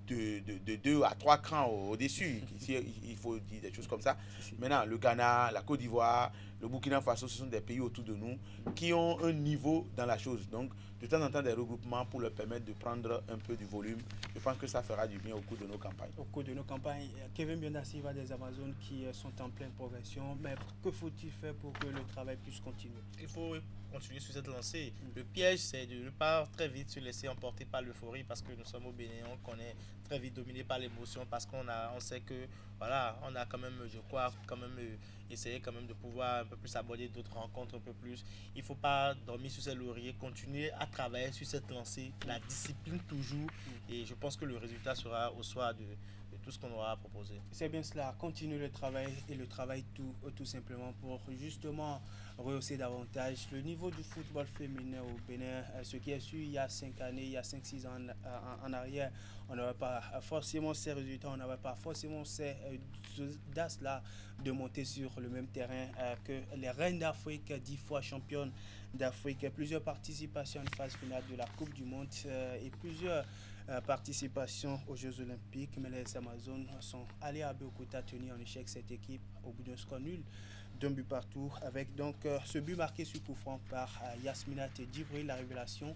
de 2 à 3 crans au-dessus. Ici, il faut dire des choses comme ça. Maintenant, le Ghana, la Côte d'Ivoire, le Burkina Faso, ce sont des pays autour de nous qui ont un niveau dans la chose. Donc, de temps en temps, des regroupements pour leur permettre de prendre un peu du volume. Je pense que ça fera du bien au cours de nos campagnes. Au cours de nos campagnes, Kevin Bionda Silva des Amazones qui sont en pleine progression. Mais que faut-il faire pour que le travail puisse continuer? Il faut continuer sur cette lancée. Le piège, c'est de ne pas très vite se laisser emporter par l'euphorie, parce que nous sommes au Bénin, on connaît très vite dominé par l'émotion, parce on sait que voilà, on a quand même, je crois, quand même essayer quand même de pouvoir un peu plus aborder d'autres rencontres un peu plus. Il ne faut pas dormir sur ses lauriers, continuer à travailler sur cette lancée, la discipline toujours, et je pense que le résultat sera au soir de tout ce qu'on aura à proposer. C'est bien cela, continuer le travail, et le travail tout simplement pour justement rehausser davantage le niveau du football féminin au Bénin. Ce qui est sûr, il y a 5 années, il y a 5-6 ans en arrière, on n'avait pas forcément ces résultats, on n'avait pas forcément ces audaces-là de monter sur le même terrain que les Reines d'Afrique, 10 fois championnes d'Afrique, plusieurs participations en phase finale de la Coupe du Monde et plusieurs participations aux Jeux Olympiques. Mais les Amazones sont allés à Abeokuta tenir en échec cette équipe au bout d'un score nul, d'un but partout, avec donc ce but marqué sur coup franc par Yasminat Djibril, la révélation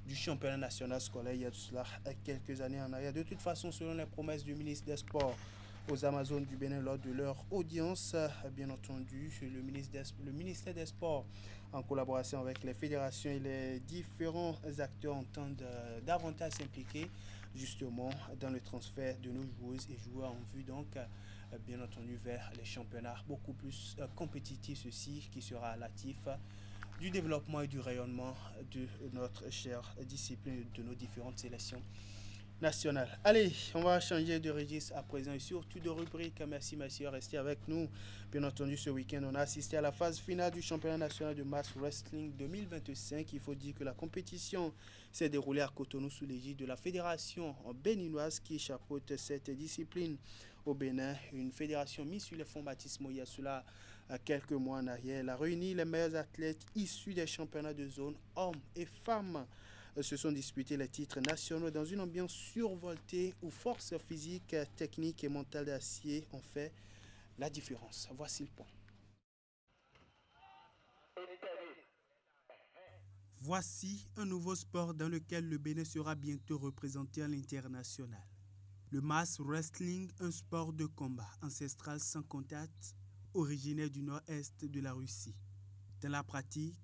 du championnat national scolaire il y a de cela quelques années en arrière. De toute façon, selon les promesses du ministre des Sports aux Amazones du Bénin lors de leur audience, bien entendu, le ministère des Sports, en collaboration avec les fédérations et les différents acteurs, entendent davantage s'impliquer justement dans le transfert de nos joueuses et joueurs en vue donc bien entendu vers les championnats beaucoup plus compétitifs, ceci qui sera relatif du développement et du rayonnement de notre chère discipline, de nos différentes sélections nationales. Allez, on va changer de registre à présent et surtout de rubrique. Merci messieurs, restez avec nous. Bien entendu, ce week-end, on a assisté à la phase finale du championnat national de mass wrestling 2025. Il faut dire que la compétition s'est déroulée à Cotonou sous l'égide de la fédération béninoise qui chapeaute cette discipline au Bénin, une fédération mise sur les fonds baptismaux il y a cela quelques mois en arrière. Elle a réuni les meilleurs athlètes issus des championnats de zone, hommes et femmes. Se sont disputés les titres nationaux dans une ambiance survoltée où force physique, technique et mentale d'acier ont fait la différence. Voici le point. Voici un nouveau sport dans lequel le Bénin sera bientôt représenté à l'international. Le mass wrestling, un sport de combat ancestral sans contact, originaire du nord-est de la Russie. Dans la pratique,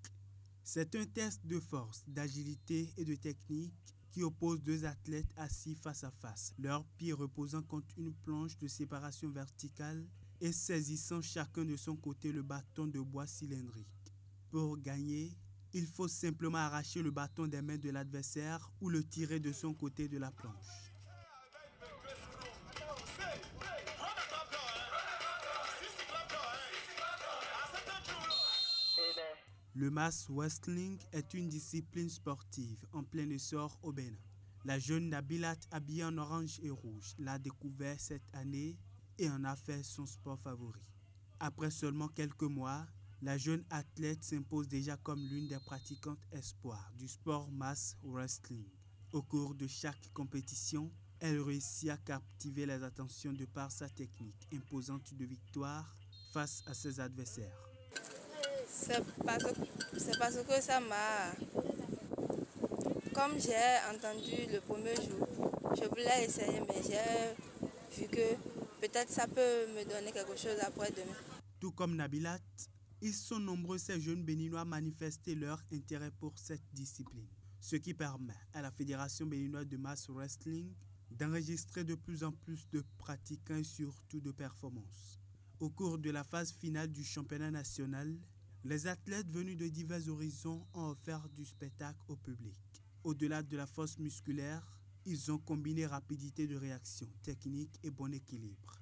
c'est un test de force, d'agilité et de technique qui oppose deux athlètes assis face à face, leurs pieds reposant contre une planche de séparation verticale et saisissant chacun de son côté le bâton de bois cylindrique. Pour gagner, il faut simplement arracher le bâton des mains de l'adversaire ou le tirer de son côté de la planche. Le mass wrestling est une discipline sportive en plein essor au Bénin. La jeune Nabilat, habillée en orange et rouge, l'a découvert cette année et en a fait son sport favori. Après seulement quelques mois, la jeune athlète s'impose déjà comme l'une des pratiquantes espoirs du sport mass wrestling. Au cours de chaque compétition, elle réussit à captiver les attentions de par sa technique imposante de victoire face à ses adversaires. C'est parce que ça m'a... Comme j'ai entendu le premier jour, je voulais essayer, mais j'ai vu que peut-être ça peut me donner quelque chose après demain. Tout comme Nabilat, ils sont nombreux ces jeunes béninois à manifester leur intérêt pour cette discipline, ce qui permet à la Fédération béninoise de mass wrestling d'enregistrer de plus en plus de pratiquants et surtout de performances. Au cours de la phase finale du championnat national, les athlètes venus de divers horizons ont offert du spectacle au public. Au-delà de la force musculaire, ils ont combiné rapidité de réaction, technique et bon équilibre.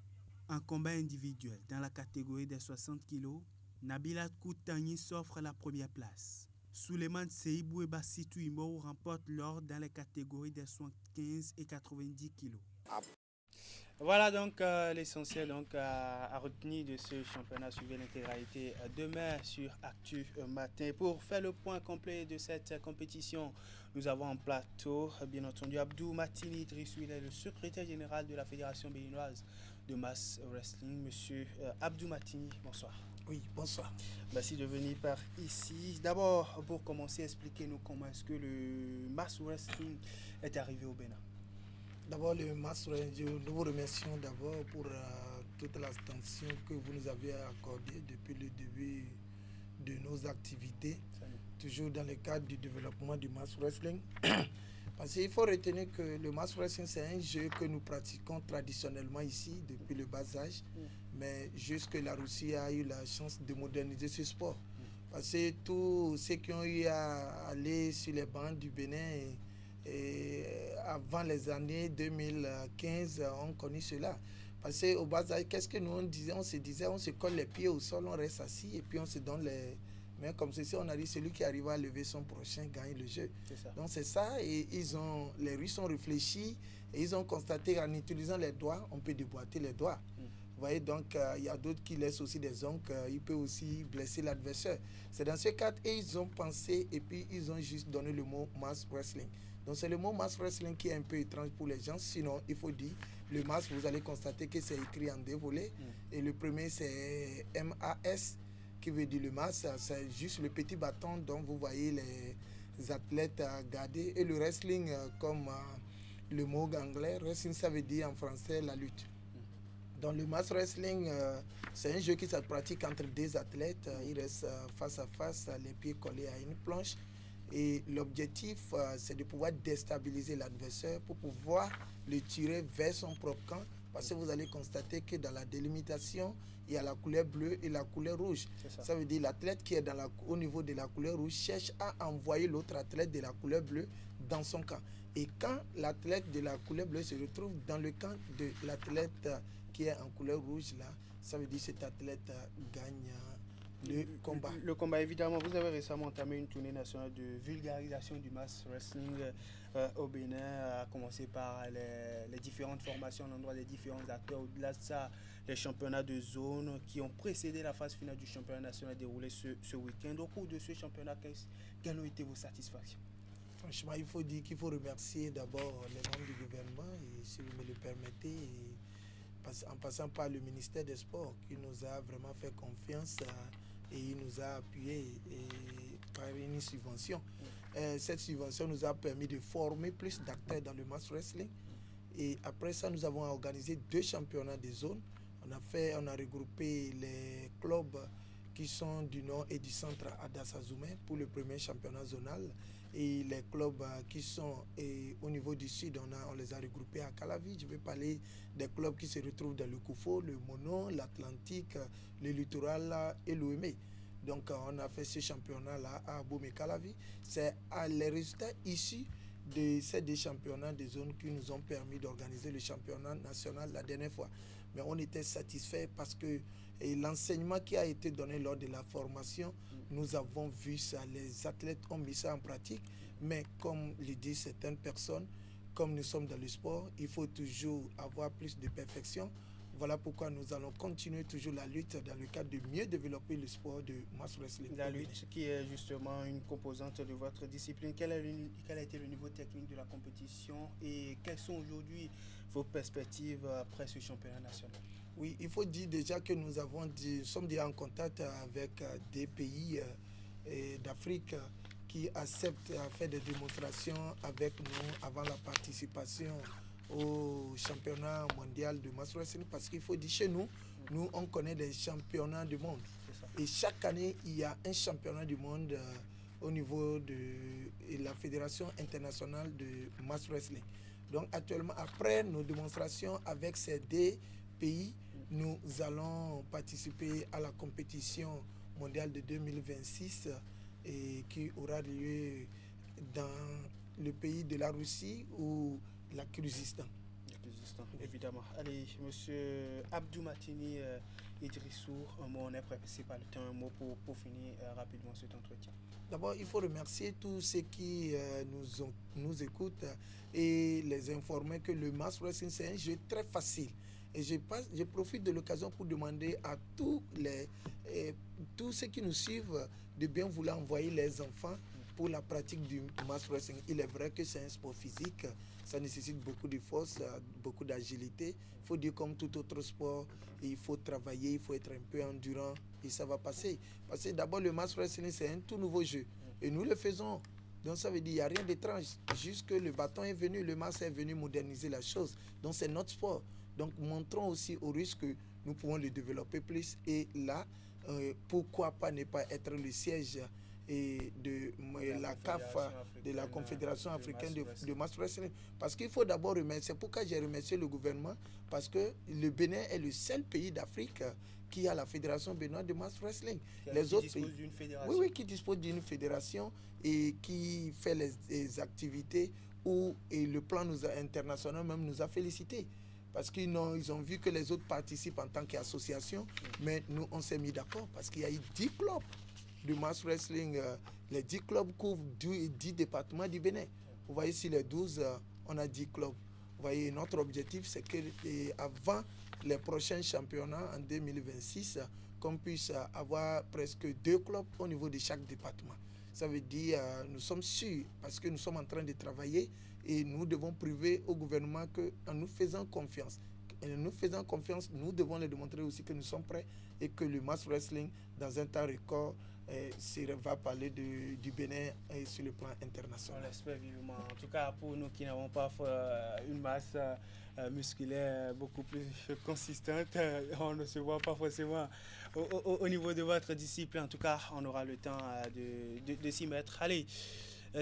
En combat individuel dans la catégorie des 60 kg, Nabilat Koutani s'offre la première place. Souleymane Seibou et Bassitou Imou remportent l'or dans les catégories des 75 et 90 kg. Voilà donc l'essentiel à retenir de ce championnat. Suivez l'intégralité demain sur Actu Matin. Pour faire le point complet de cette compétition, nous avons en plateau, bien entendu, Abdou Matini Idrissou, il est le secrétaire général de la Fédération béninoise de mass wrestling. Monsieur Abdou Matini, bonsoir. Oui, bonsoir. Merci de venir par ici. D'abord, pour commencer, expliquez-nous comment est-ce que le mass wrestling est arrivé au Bénin. D'abord, le mass wrestling, nous vous remercions d'abord pour toute l'attention que vous nous avez accordée depuis le début de nos activités, toujours dans le cadre du développement du mass wrestling. Parce qu'il faut retenir que le mass wrestling, c'est un jeu que nous pratiquons traditionnellement ici depuis le bas âge, mais jusque la Russie a eu la chance de moderniser ce sport. Parce que tous ceux qui ont eu à aller sur les bancs du Bénin et avant les années 2015 ont connu cela. Parce qu'au bas âge, qu'est-ce que nous on disait? On se colle les pieds au sol, on reste assis et puis on se donne les mains comme ceci. On a dit celui qui arrive à lever son prochain gagne le jeu. Donc c'est ça, et les Russes ont réfléchi et ils ont constaté qu'en utilisant les doigts, on peut déboîter les doigts. Vous voyez, donc il y a d'autres qui laissent aussi des ongles, il peut aussi blesser l'adversaire. C'est dans ce cadre et ils ont pensé et puis ils ont juste donné le mot mass wrestling. Donc c'est le mot mass wrestling qui est un peu étrange pour les gens, sinon il faut dire, le mass, vous allez constater que c'est écrit en deux volets, et le premier c'est MAS, qui veut dire le mass, c'est juste le petit bâton dont vous voyez les athlètes garder, et le wrestling comme le mot anglais, wrestling ça veut dire en français la lutte. Dans le mass wrestling, c'est un jeu qui se pratique entre deux athlètes, ils restent face à face, les pieds collés à une planche. Et l'objectif, c'est de pouvoir déstabiliser l'adversaire pour pouvoir le tirer vers son propre camp. Parce que vous allez constater que dans la délimitation, il y a la couleur bleue et la couleur rouge. Ça veut dire l'athlète qui est au niveau de la couleur rouge cherche à envoyer l'autre athlète de la couleur bleue dans son camp. Et quand l'athlète de la couleur bleue se retrouve dans le camp de l'athlète qui est en couleur rouge, là, ça veut dire que cet athlète gagne le combat. Le combat, évidemment, vous avez récemment entamé une tournée nationale de vulgarisation du mass wrestling au Bénin, à commencer par les différentes formations à l'endroit des différents acteurs. Au-delà de ça, les championnats de zone qui ont précédé la phase finale du championnat national déroulé ce week-end. Au cours de ce championnat, quelles ont été vos satisfactions? Franchement, il faut dire qu'il faut remercier d'abord les membres du gouvernement, et si vous me le permettez, en passant par le ministère des Sports qui nous a vraiment fait confiance et il nous a appuyé par une subvention. Cette subvention nous a permis de former plus d'acteurs dans le mass wrestling. Et après ça, nous avons organisé 2 championnats de zone. On a regroupé les clubs qui sont du nord et du centre à Dassazoumé pour le premier championnat zonal. Et les clubs qui sont au niveau du sud, on les a regroupés à Calavi. Je vais parler des clubs qui se retrouvent dans le Koufo, le Mono, l'Atlantique, le Littoral et l'OME. Donc on a fait ce championnat-là à Abomey-Calavi. C'est les résultats issus de ces 2 championnats de zone qui nous ont permis d'organiser le championnat national la dernière fois. Mais on était satisfaits parce que l'enseignement qui a été donné lors de la formation, nous avons vu ça, les athlètes ont mis ça en pratique. Mais comme le disent certaines personnes, comme nous sommes dans le sport, il faut toujours avoir plus de perfection. Voilà pourquoi nous allons continuer toujours la lutte dans le cadre de mieux développer le sport de mass wrestling. La lutte qui est justement une composante de votre discipline. Quel a été le niveau technique de la compétition et quelles sont aujourd'hui vos perspectives après ce championnat national? Oui, il faut dire déjà que nous sommes déjà en contact avec des pays d'Afrique qui acceptent à faire des démonstrations avec nous avant la participation au championnat mondial de mass wrestling, parce qu'il faut dire chez nous, on connaît des championnats du monde. Et chaque année, il y a un championnat du monde au niveau de la Fédération internationale de mass wrestling. Donc actuellement, après nos démonstrations avec ces 2 pays, nous allons participer à la compétition mondiale de 2026 qui aura lieu dans le pays de la Russie ou la Kyrgyzstan. Évidemment. Allez, monsieur Abdou Matini Idrissou, un mot, on est pressé par le temps, un mot pour finir rapidement cet entretien. D'abord, il faut remercier tous ceux qui nous écoutent et les informer que le mass wrestling, c'est un jeu très facile. Et je profite de l'occasion pour demander à tous ceux qui nous suivent de bien vouloir envoyer les enfants pour la pratique du mass wrestling. Il est vrai que c'est un sport physique, ça nécessite beaucoup de force, beaucoup d'agilité. Il faut dire comme tout autre sport, il faut travailler, il faut être un peu endurant et ça va passer. Parce que d'abord le mass wrestling c'est un tout nouveau jeu et nous le faisons. Donc ça veut dire qu'il n'y a rien d'étrange, juste que le bâton est venu, le mass est venu moderniser la chose. Donc c'est notre sport. Donc montrons aussi au risque que nous pouvons le développer plus et là, pourquoi pas ne pas être le siège de la CAF, de la Confédération africaine de mass wrestling. Parce qu'il faut d'abord remercier, c'est pourquoi j'ai remercié le gouvernement, parce que le Bénin est le seul pays d'Afrique qui a la Fédération béninoise de mass wrestling. Les autres pays, oui, qui dispose d'une fédération et qui fait les activités où le plan international même nous a félicités. Parce qu'ils ont vu que les autres participent en tant qu'association, mais nous, on s'est mis d'accord parce qu'il y a eu 10 clubs de mass wrestling. Les 10 clubs couvrent 10 départements du Bénin. Vous voyez, sur les 12, on a 10 clubs. Vous voyez, notre objectif, c'est qu'avant les prochains championnats en 2026, qu'on puisse avoir presque 2 clubs au niveau de chaque département. Ça veut dire, nous sommes sûrs, parce que nous sommes en train de travailler, et nous devons prouver au gouvernement qu'en nous faisant confiance, nous devons leur démontrer aussi que nous sommes prêts et que le mass wrestling, dans un temps record, va parler du Bénin sur le plan international. On l'espère vivement. En tout cas, pour nous qui n'avons pas une masse musculaire beaucoup plus consistante, on ne se voit pas forcément au niveau de votre discipline. En tout cas, on aura le temps de s'y mettre. Allez,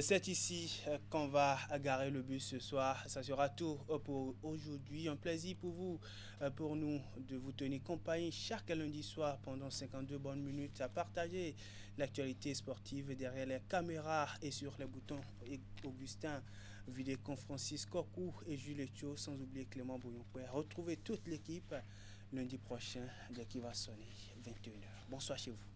c'est ici qu'on va garer le bus ce soir. Ça sera tout pour aujourd'hui. Un plaisir pour nous de vous tenir compagnie chaque lundi soir pendant 52 bonnes minutes à partager l'actualité sportive derrière les caméras et sur les boutons. Augustin Vidécon, Francis Kokou et Jules Ethio, sans oublier Clément Bouillon. Retrouvez toute l'équipe lundi prochain dès qu'il va sonner 21h. Bonsoir chez vous.